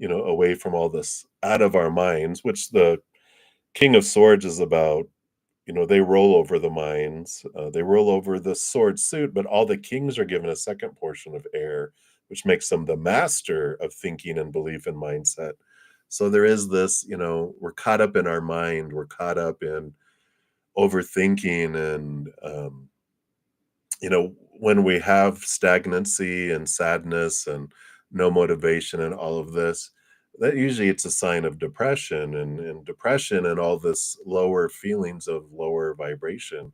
away from all this out of our minds, which the King of Swords is about, they roll over the minds, they roll over the sword suit, but all the kings are given a second portion of air, which makes them the master of thinking and belief and mindset. So there is this, we're caught up in our mind, we're caught up in overthinking, and when we have stagnancy and sadness and no motivation and all of this, that usually it's a sign of depression, and depression and all this lower feelings of lower vibration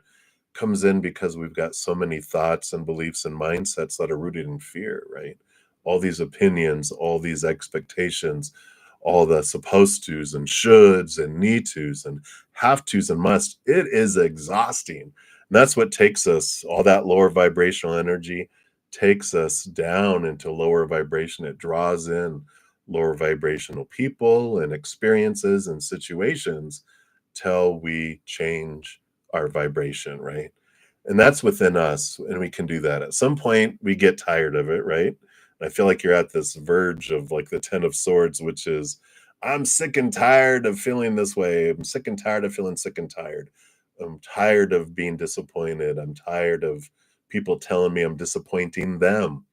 comes in because we've got so many thoughts and beliefs and mindsets that are rooted in fear, right? all these opinions, all these expectations, all the supposed tos and shoulds and need tos and have tos and must. It is exhausting. And that's what takes us, all that lower vibrational energy takes us down into lower vibration. It draws in lower vibrational people and experiences and situations till we change our vibration, right? And that's within us, and we can do that. At some point, we get tired of it, right? I feel like you're at this verge of like the 10 of swords, which is, I'm sick and tired of feeling this way. I'm sick and tired of feeling sick and tired. I'm tired of being disappointed. I'm tired of people telling me I'm disappointing them.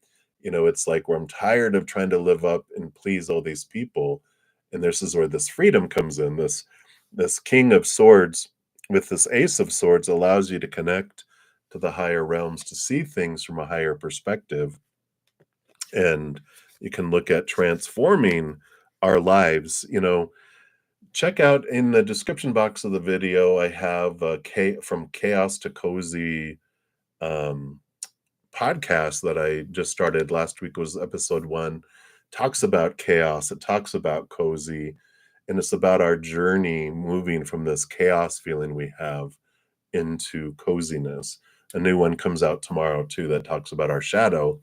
It's like where I'm tired of trying to live up and please all these people. And this is where this freedom comes in. This king of swords with this ace of swords allows you to connect to the higher realms, to see things from a higher perspective. And you can look at transforming our lives. Check out in the description box of the video, I have from Chaos to Cozy um, podcast that I just started last week. Was episode 1. Talks about chaos, it talks about cozy, and it's about our journey moving from this chaos feeling we have into coziness. A new one comes out tomorrow too that talks about our shadow.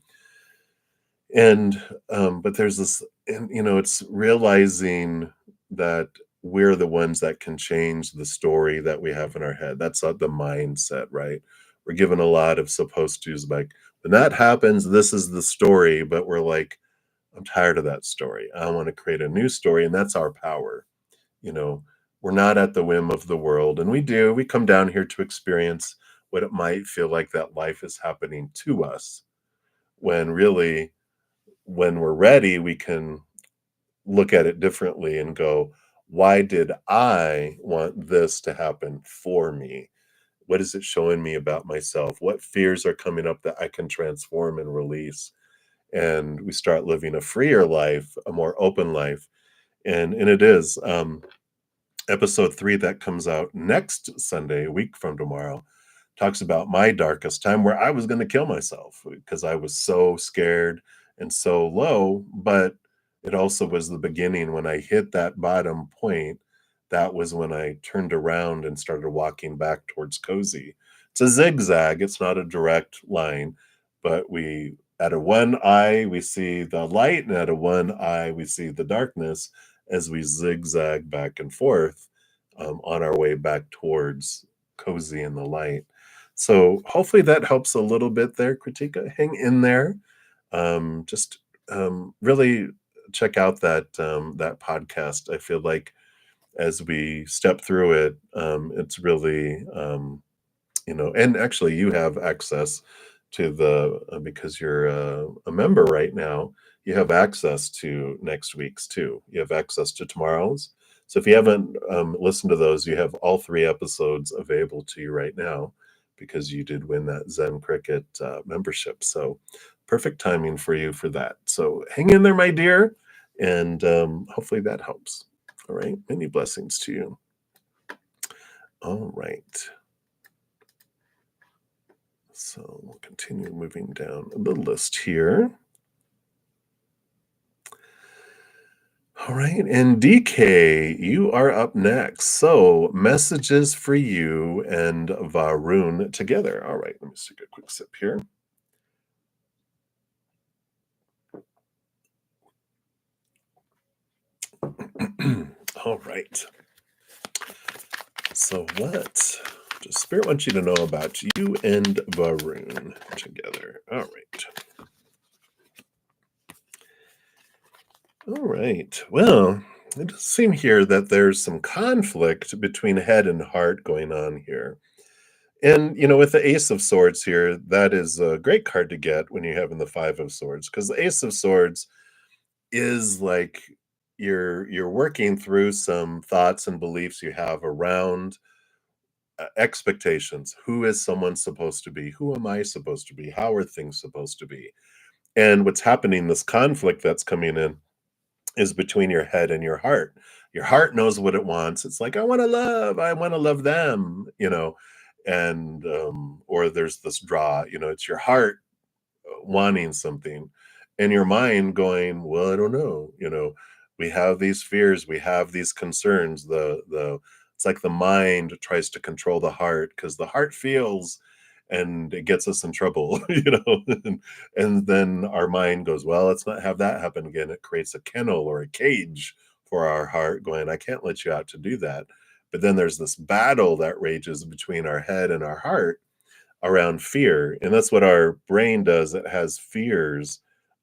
And but there's this, and it's realizing that we're the ones that can change the story that we have in our head. That's the mindset, right? We're given a lot of supposed to's, like when that happens, this is the story, but we're like, I'm tired of that story. I want to create a new story, and that's our power. You know, we're not at the whim of the world, and we come down here to experience what it might feel like that life is happening to us, when really, when we're ready, we can look at it differently and go, why did I want this to happen for me? What is it showing me about myself? What fears are coming up that I can transform and release? And we start living a freer life, a more open life. And it is episode 3 that comes out next Sunday, a week from tomorrow, talks about my darkest time where I was going to kill myself because I was so scared and so low. But it also was the beginning when I hit that bottom point. That was when I turned around and started walking back towards cozy. It's a zigzag, it's not a direct line, but at a one eye, we see the light, and at a one eye, we see the darkness as we zigzag back and forth on our way back towards cozy and the light. So hopefully that helps a little bit there, Kritika. Hang in there. Just really check out that podcast. I feel like as we step through it, it's really and actually you have access to the because you're a member right now. You have access to next week's too. You have access to tomorrow's. So if you haven't listened to those, you have all 3 episodes available to you right now because you did win that Zen Cricket membership. So perfect timing for you for that. So hang in there, my dear, and hopefully that helps. All right. Many blessings to you. All right. So we'll continue moving down the list here. All right. And DK, you are up next. So messages for you and Varun together. All right. Let me just take a quick sip here. All right. So does Spirit want you to know about you and Varun together? All right. All right. Well, it does seem here that there's some conflict between head and heart going on here. And, with the Ace of Swords here, that is a great card to get when you're having the Five of Swords, because the Ace of Swords is like you're working through some thoughts and beliefs you have around expectations. Who is someone supposed to be? Who am I supposed to be? How are things supposed to be? And what's happening, this conflict that's coming in, is between your head and your heart. Your heart knows what it wants. It's like, I want to love them, and or there's this draw, it's your heart wanting something, and your mind going, well, I don't know, we have these fears, we have these concerns. The It's like the mind tries to control the heart because the heart feels, and it gets us in trouble, and then our mind goes, well, let's not have that happen again. It creates a kennel or a cage for our heart, going, I can't let you out to do that. But then there's this battle that rages between our head and our heart around fear. And that's what our brain does. It has fears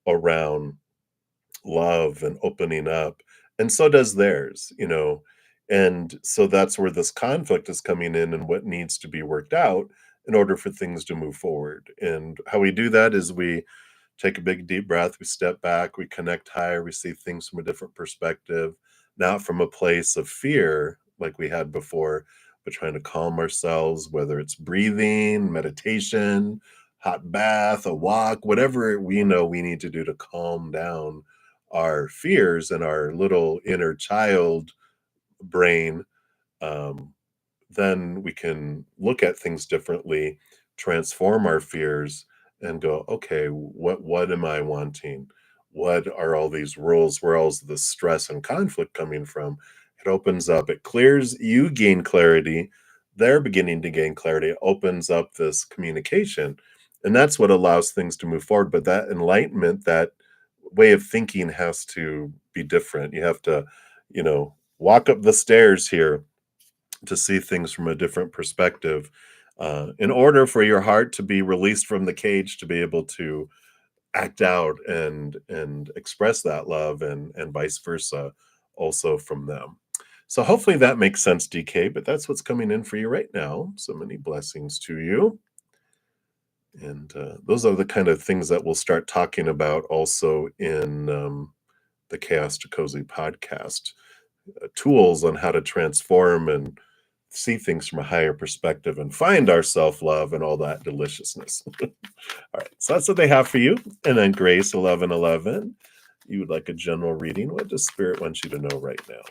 around love and opening up. And so does theirs. And so that's where this conflict is coming in and what needs to be worked out in order for things to move forward. And how we do that is we take a big deep breath, we step back, we connect higher, we see things from a different perspective, not from a place of fear like we had before, but trying to calm ourselves, whether it's breathing, meditation, hot bath, a walk, whatever we know we need to do to calm down our fears and our little inner child brain. um, then we can look at things differently, transform our fears, and go, okay, what am I wanting? What are all these rules? Where all the stress and conflict coming from? It opens up, it clears, you gain clarity, they're beginning to gain clarity, it opens up this communication. And that's what allows things to move forward. But that enlightenment, that way of thinking has to be different. You have to, walk up the stairs here to see things from a different perspective, in order for your heart to be released from the cage, to be able to act out and express that love, and vice versa also from them. So hopefully that makes sense, DK, but that's what's coming in for you right now. So many blessings to you. And those are the kind of things that we'll start talking about also in the Chaos to Cozy podcast, tools on how to transform and see things from a higher perspective and find our self-love and all that deliciousness. All right, so that's what they have for you. And then Grace 1111, you would like a general reading. What does Spirit want you to know right now?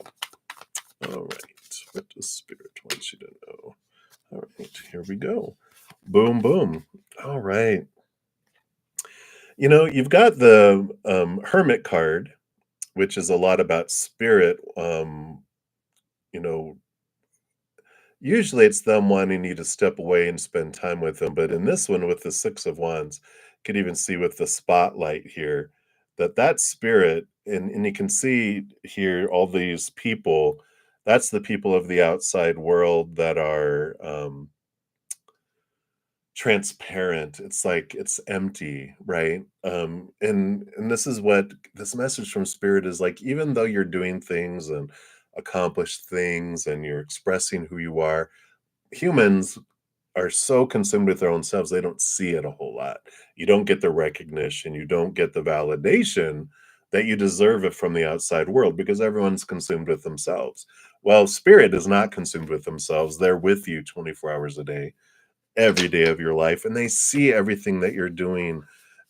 All right, what does Spirit want you to know? All right, here we go. Boom, boom. All right. You've got the Hermit card, which is a lot about spirit. You know, Usually it's them wanting you to step away and spend time with them, but in this one with the 6 of Wands, could even see with the spotlight here that spirit, and you can see here all these people, that's the people of the outside world that are, transparent. It's like it's empty, right? And this is what this message from spirit is like. Even though you're doing things and accomplished things and you're expressing who you are, humans are so consumed with their own selves, they don't see it a whole lot. You don't get the recognition, you don't get the validation that you deserve it from the outside world because everyone's consumed with themselves. Well, spirit is not consumed with themselves. They're with you 24 hours a day, every day of your life, and they see everything that you're doing,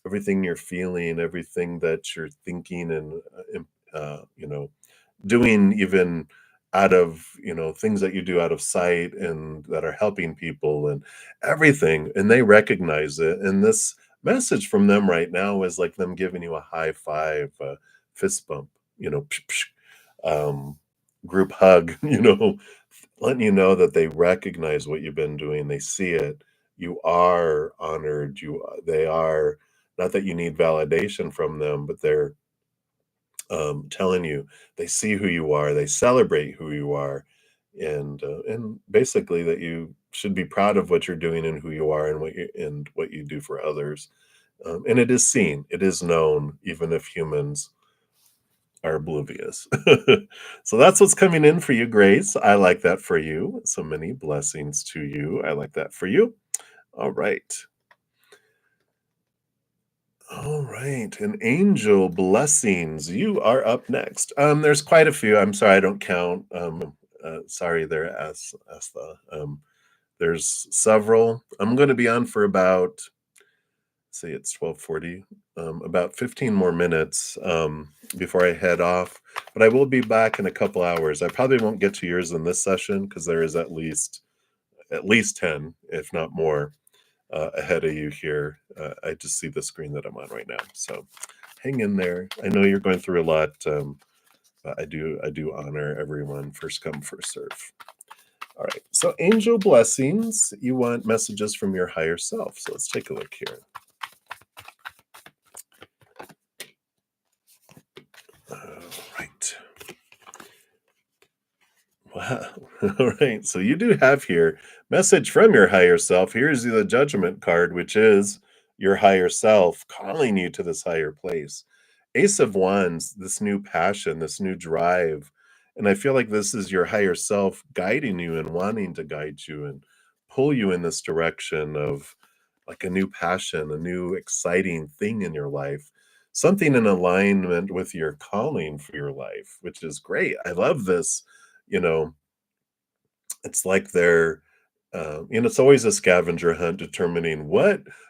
everything you're feeling, everything that you're thinking, and doing, even out of, things that you do out of sight and that are helping people and everything, and they recognize it. And this message from them right now is like them giving you a high five, a fist bump, psh, psh, um, group hug, letting you know that they recognize what you've been doing. They see it. You are honored. They are, not that you need validation from them, but they're telling you they see who you are, they celebrate who you are, and basically that you should be proud of what you're doing and who you are and what you do for others. And it is seen, it is known, even if humans are oblivious. So that's what's coming in for you, Grace. I like that for you. So many blessings to you. I like that for you. All right. All right, and Angel blessings. You are up next. There's quite a few. I'm sorry, I don't count. Sorry there, Asta. There's several. I'm going to be on for about, say it's 12:40, about 15 more minutes before I head off. But I will be back in a couple hours. I probably won't get to yours in this session because there is at least 10, if not more, ahead of you here. I just see the screen that I'm on right now. So Hang in there. I know you're going through a lot. But I do honor everyone. First come, first serve. All right. So angel blessings. You want messages from your higher self. So let's take a look here. All right. Wow. All right. So you do have here message from your higher self. Here's the judgment card, which is your higher self calling you to this higher place. Ace of Wands, this new passion, this new drive. And I feel like this is your higher self guiding you and wanting to guide you and pull you in this direction of like a new passion, a new exciting thing in your life, something in alignment with your calling for your life, which is great. I love this. You know, it's like they're, it's always a scavenger hunt determining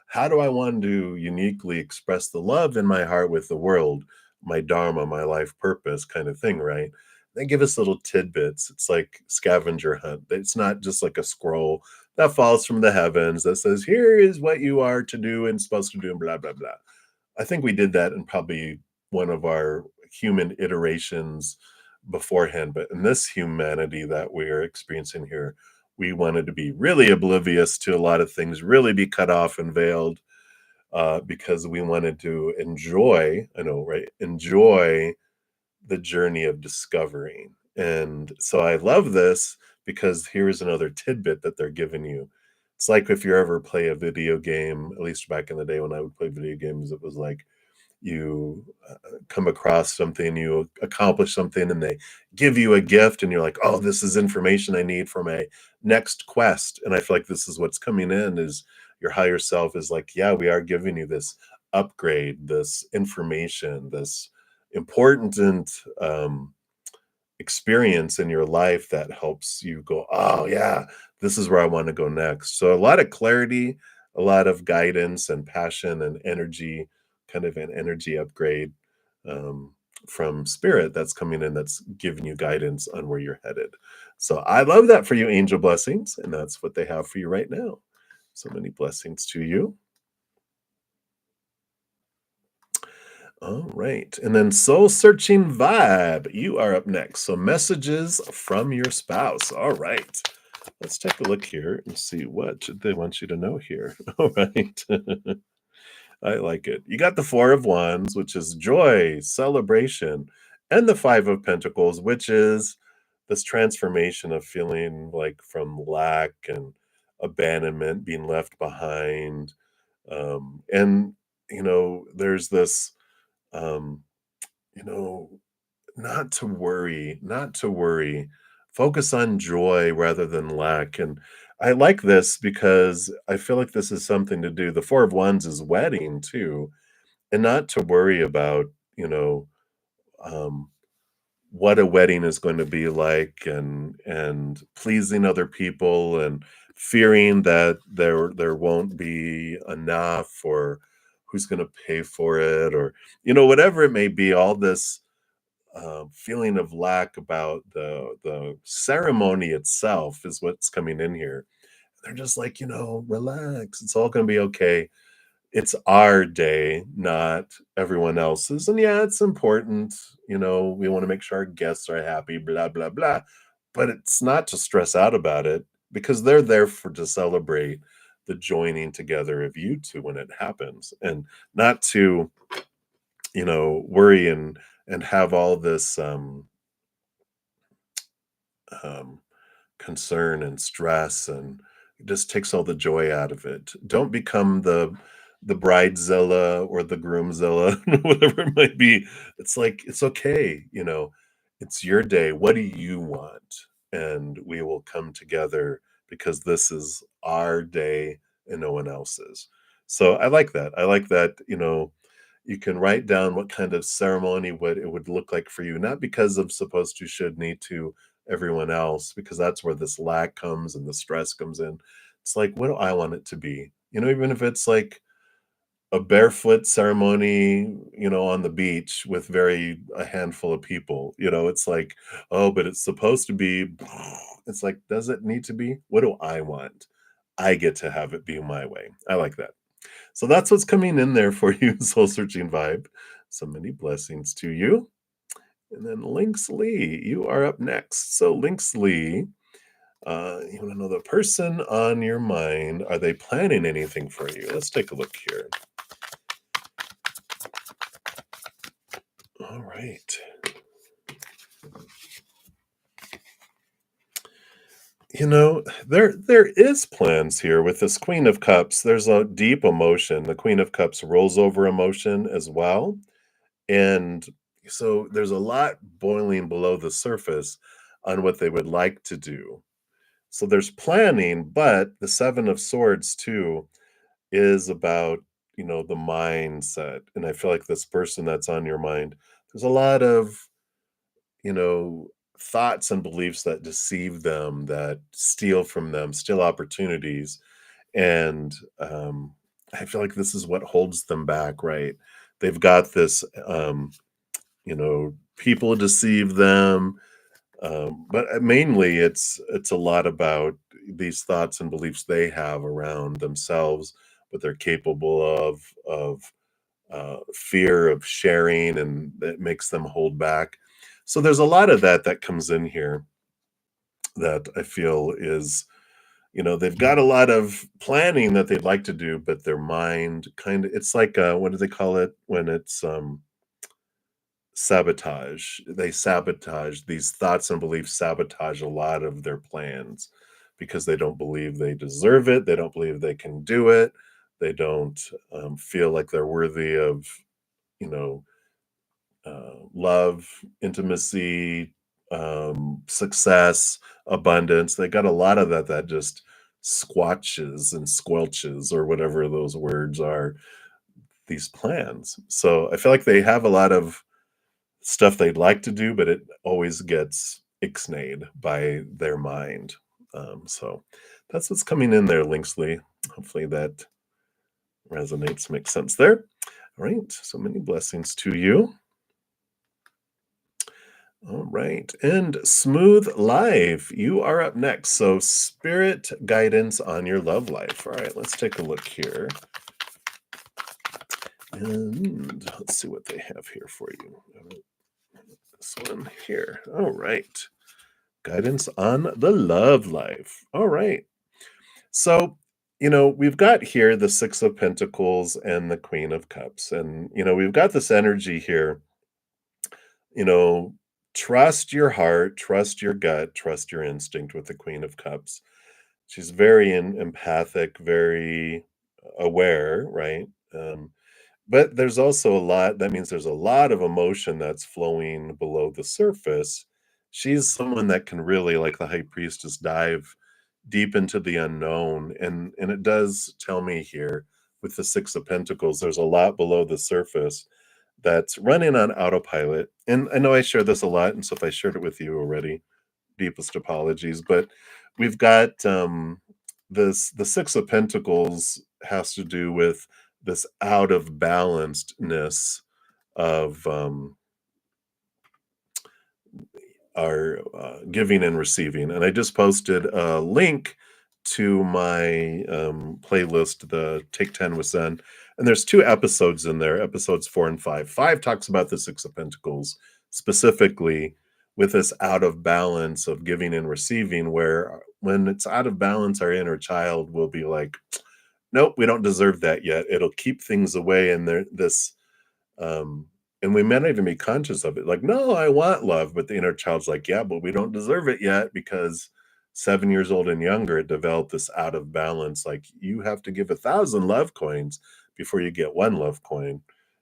how do I want to uniquely express the love in my heart with the world, my dharma, my life purpose kind of thing, right? They give us little tidbits. It's like scavenger hunt. It's not just like a scroll that falls from the heavens that says, here is what you are to do and supposed to do, and blah, blah, blah. I think we did that in probably one of our human iterations beforehand, but in this humanity that we're experiencing here, we wanted to be really oblivious to a lot of things, really be cut off and veiled, because we wanted to enjoy, I know, right? Enjoy the journey of discovering. And so I love this because here's another tidbit that they're giving you. It's like if you ever play a video game, at least back in the day when I would play video games, it was like you come across something, you accomplish something, and they give you a gift, and you're like, "Oh, this is information I need for my next quest." And I feel like this is what's coming in is your higher self is like, "Yeah, we are giving you this upgrade, this information, this important experience in your life that helps you go, oh, yeah, this is where I want to go next." So, a lot of clarity, a lot of guidance and passion and energy, kind of an energy upgrade um, from spirit that's coming in that's giving you guidance on where you're headed. So, I love that for you, angel blessings. And that's what they have for you right now. So many blessings to you. All right. And then soul searching vibe. You are up next. So messages from your spouse. All right. Let's take a look here and see what they want you to know here. All right. I like it. You got the Four of Wands, which is joy, celebration, and the Five of Pentacles, which is this transformation of feeling like from lack and abandonment, being left behind. And, there's this um, you know, not to worry, not to worry. Focus on joy rather than lack. And I like this because I feel like this is something to do. The Four of Wands is wedding too, and not to worry about, you know, um, what a wedding is going to be like and pleasing other people and fearing that there won't be enough or who's going to pay for it or whatever it may be, all this feeling of lack about the ceremony itself is what's coming in here. They're just like, relax, it's all going to be okay. It's our day, not everyone else's. And yeah, it's important. We want to make sure our guests are happy, blah, blah, blah. But it's not to stress out about it because they're there to celebrate the joining together of you two when it happens and not to, worry and have all this um, concern and stress, and it just takes all the joy out of it. Don't become the bridezilla or the groomzilla, whatever it might be. It's like it's okay, it's your day. What do you want? And we will come together because this is our day and no one else's. So I like that. I like that, you can write down what kind of ceremony what it would look like for you, not because of supposed to, should, need to, everyone else, because that's where this lack comes and the stress comes in. It's like, what do I want it to be? Even if it's like a barefoot ceremony, on the beach with a handful of people, it's like, oh, but it's supposed to be. It's like, does it need to be? What do I want? I get to have it be my way. I like that. So that's what's coming in there for you, soul searching vibe. So many blessings to you. And then Lynx Lee, you are up next. So Lynx Lee, you want to know the person on your mind. Are they planning anything for you? Let's take a look here. All right. There is plans here with this Queen of Cups. There's a deep emotion. The Queen of Cups rolls over emotion as well. And so there's a lot boiling below the surface on what they would like to do. So there's planning, but the Seven of Swords too is about, the mindset. And I feel like this person that's on your mind, there's a lot of, you know, thoughts and beliefs that deceive them, that steal from them, steal opportunities. And I feel like this is what holds them back, right? They've got this, people deceive them, but mainly it's a lot about these thoughts and beliefs they have around themselves, what they're capable of fear of sharing, and that makes them hold back. So there's a lot of that comes in here that I feel is, they've got a lot of planning that they'd like to do, but their mind kind of, it's like, what do they call it when it's sabotage? They sabotage these thoughts and beliefs, sabotage a lot of their plans because they don't believe they deserve it. They don't believe they can do it. They don't feel like they're worthy of, you know, love, intimacy, success, abundance. They got a lot of that just squatches and squelches, or whatever those words are, these plans. So I feel like they have a lot of stuff they'd like to do, but it always gets ixnayed by their mind. So that's what's coming in there, Linksley. Hopefully that resonates, makes sense there. All right. So many blessings to you. All right. And Smooth Life, you are up next. So, spirit guidance on your love life. All right. Let's take a look here. And let's see what they have here for you. All right, this one here. All right. Guidance on the love life. All right. So, we've got here the Six of Pentacles and the Queen of Cups. And, we've got this energy here. you know, Trust your heart, trust your gut, trust your instinct with the Queen of Cups. She's very empathic, very aware, right? But there's also a lot, that means there's a lot of emotion that's flowing below the surface. She's someone that can really, like the High Priestess, dive deep into the unknown. And it does tell me here with the Six of Pentacles, there's a lot below the surface that's running on autopilot. And I know I share this a lot, and so if I shared it with you already, deepest apologies. But we've got the Six of Pentacles has to do with this out of balancedness of our giving and receiving. And I just posted a link to my playlist, the Take 10 with Zen. And there's 2 episodes in there, episodes 4 and 5. 5 talks about the Six of Pentacles, specifically with this out of balance of giving and receiving, where when it's out of balance, our inner child will be like, nope, we don't deserve that yet. It'll keep things away. And there, this um, and we may not even be conscious of it. Like, no, I want love. But the inner child's like, yeah, but we don't deserve it yet, because 7 years old and younger, it developed this out of balance. Like, you have to give 1,000 love coins before you get 1 love coin.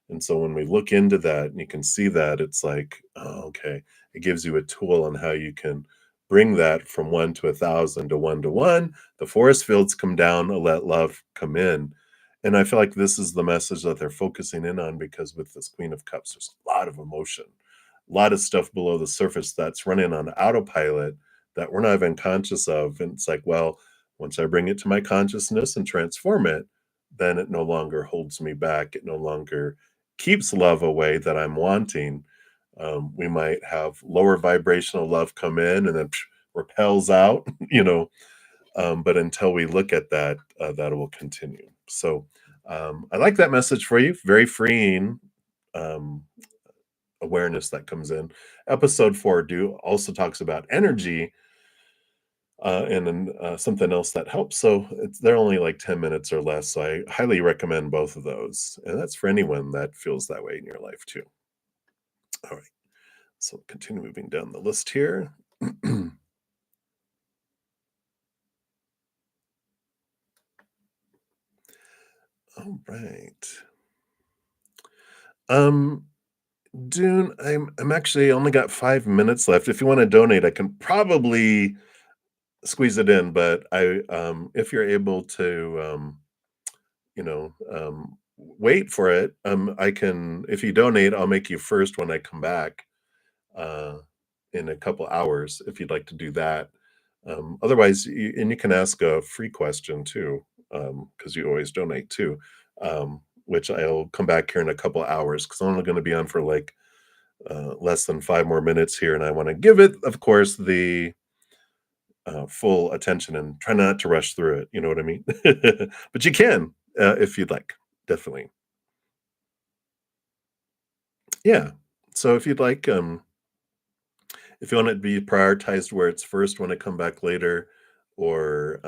And so when we look into that and you can see that, it's like, oh, okay. It gives you a tool on how you can bring that from 1 to 1,000 to 1 to 1. The force fields come down, let love come in. And I feel like this is the message that they're focusing in on, because with this Queen of Cups, there's a lot of emotion, a lot of stuff below the surface that's running on autopilot that we're not even conscious of. And it's like, well, once I bring it to my consciousness and transform it, then it no longer holds me back. It no longer keeps love away that I'm wanting. We might have lower vibrational love come in and then repels out, but until we look at that, that will continue. So I like that message for you. Very freeing um, awareness that comes in. Episode 4 do also talks about energy, and then something else that helps. So they're only like 10 minutes or less. So I highly recommend both of those. And that's for anyone that feels that way in your life too. All right. So continue moving down the list here. All right. Um, Dune, I'm actually only got 5 minutes left. If you want to donate, I can probably squeeze it in, but if you're able to wait for it, I can if you donate, I'll make you first when I come back uh in a couple hours if you'd like to do that. Otherwise, and you can ask a free question too, because you always donate too. Which I'll come back here in a couple hours because I'm only going to be on for like less than 5 more minutes here, and I want to give it, of course, the full attention and try not to rush through it. You know what I mean? But you can if you'd like, definitely. Yeah. So if you'd like, if you want it to be prioritized where it's first when I come back later, or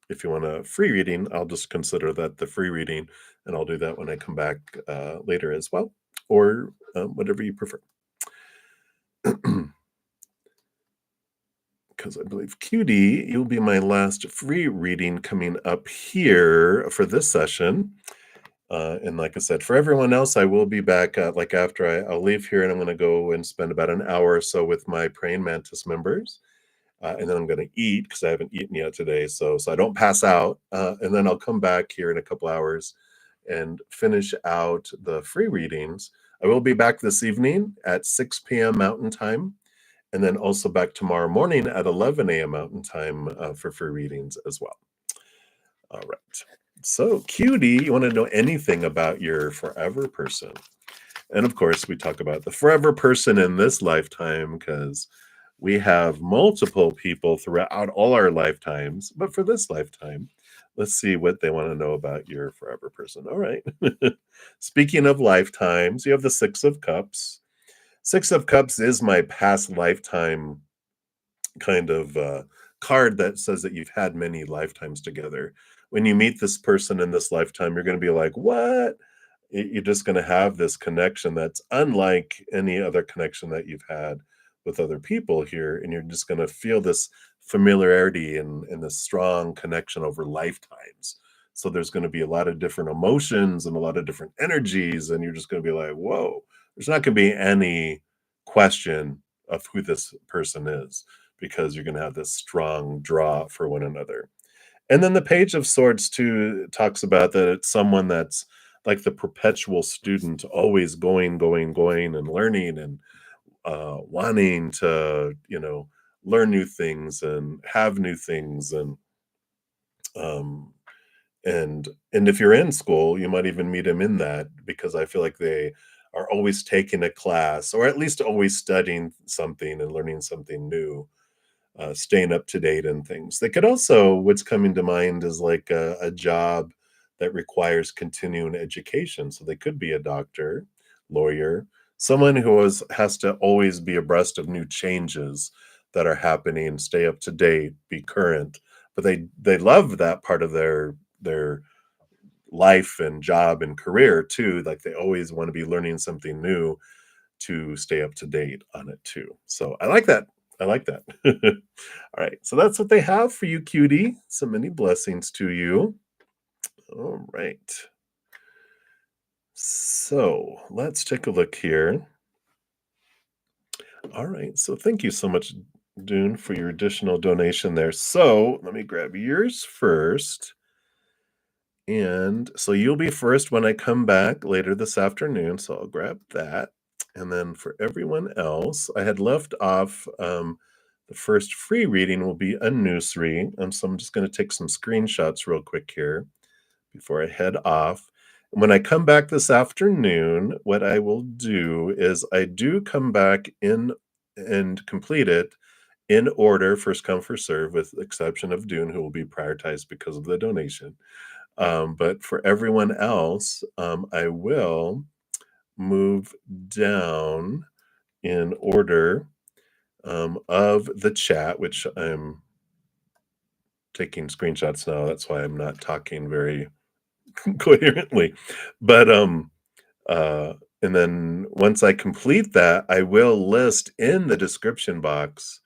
if you want a free reading, I'll just consider that the free reading, and I'll do that when I come back later as well, or whatever you prefer. Because I believe QD, you'll be my last free reading coming up here for this session. And like I said, for everyone else, I will be back like after I'll leave here and I'm going to go and spend about an hour or so with my praying mantis members. And then I'm going to eat because I haven't eaten yet today. So I don't pass out. And then I'll come back here in a couple hours and finish out the free readings. I will be back this evening at 6 p.m. Mountain Time, and then also back tomorrow morning at 11 a.m. Mountain Time for free readings as well. All right. So, Cutie, you want to know anything about your forever person? And of course, we talk about the forever person in this lifetime because we have multiple people throughout all our lifetimes. But for this lifetime, let's see what they want to know about your forever person. All right. Speaking of lifetimes, you have the Six of Cups. Six of Cups is my past lifetime kind of card that says that you've had many lifetimes together. When you meet this person in this lifetime, you're going to be like, what? You're just going to have this connection that's unlike any other connection that you've had with other people here. And you're just going to feel this familiarity and this strong connection over lifetimes. So there's going to be a lot of different emotions and a lot of different energies. And you're just going to be like, whoa, there's not going to be any question of who this person is because you're going to have this strong draw for one another. And then the Page of Swords too talks about that it's someone that's like the perpetual student, always going, and learning and wanting to, learn new things and have new things um, and if you're in school, you might even meet him in that because I feel like they are always taking a class or at least always studying something and learning something new, staying up to date and things. They could also, what's coming to mind is like a job that requires continuing education. So they could be a doctor, lawyer, someone who has to always be abreast of new changes that are happening, stay up to date, be current. But they love that part of their life and job and career too. Like they always want to be learning something new to stay up to date on it too. So I like that. I like that. All right. So that's what they have for you, cutie. So many blessings to you. All right. So let's take a look here. All right. So thank you so much, Dune, for your additional donation there. So let me grab yours first. And so you'll be first when I come back later this afternoon. So I'll grab that. And then for everyone else, I had left off the first free reading will be a nursery. So I'm just going to take some screenshots real quick here before I head off. And when I come back this afternoon, what I will do is I do come back in and complete it in order, first come, first serve, with the exception of Dune, who will be prioritized because of the donation. But for everyone else, I will move down in order of the chat, which I'm taking screenshots now. That's why I'm not talking very coherently. But and then once I complete that, I will list in the description box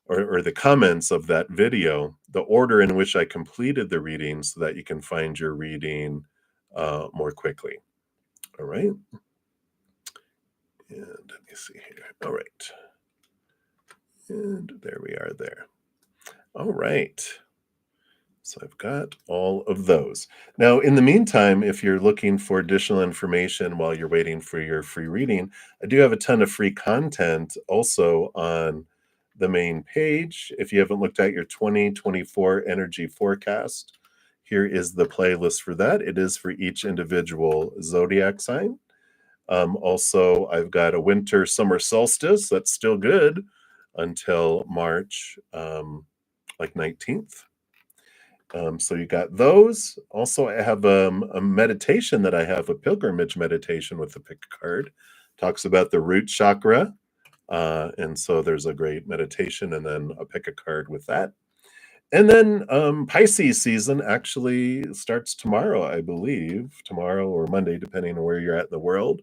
or the comments of that video the order in which I completed the reading so that you can find your reading more quickly. All right. And let me see here. All right. And there we are there. All right. So I've got all of those. Now, in the meantime, if you're looking for additional information while you're waiting for your free reading, I do have a ton of free content also on the main page. If you haven't looked at your 2024 energy forecast, here is the playlist for that. It is for each individual zodiac sign. Also, I've got a winter summer solstice that's still good until March like 19th. So you got those. Also, I have a meditation that I have, a pilgrimage meditation with the pick a card. Talks about the root chakra. And so there's a great meditation and then a pick a card with that. And then Pisces season actually starts tomorrow, I believe, tomorrow or Monday, depending on where you're at in the world.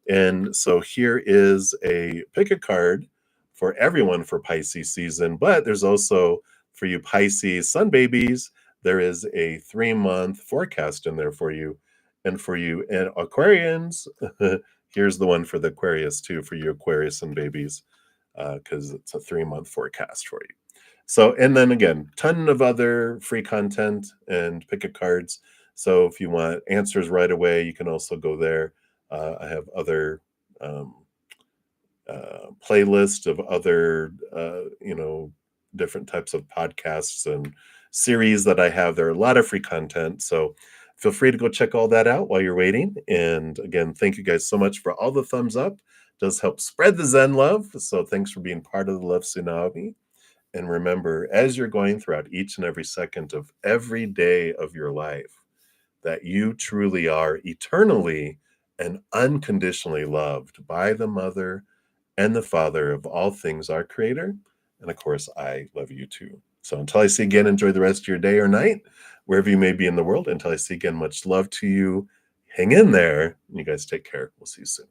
And so here is a pick a card for everyone for Pisces season, but there's also for you Pisces sun babies, there is a 3-month forecast in there for you. And for you and Aquarians, here's the one for the Aquarius too, for you Aquarius sun babies, because it's a 3-month forecast for you. So, and then again, ton of other free content and pick a cards. So if you want answers right away, you can also go there. I have other playlists of other, different types of podcasts and series that I have. There are a lot of free content. So feel free to go check all that out while you're waiting. And again, thank you guys so much for all the thumbs up. It does help spread the Zen love. So thanks for being part of the Love Tsunami. And remember, as you're going throughout each and every second of every day of your life, that you truly are eternally and unconditionally loved by the Mother and the Father of all things, our Creator. And of course, I love you too. So until I see you again, enjoy the rest of your day or night, wherever you may be in the world. Until I see you again, much love to you. Hang in there. You guys take care. We'll see you soon.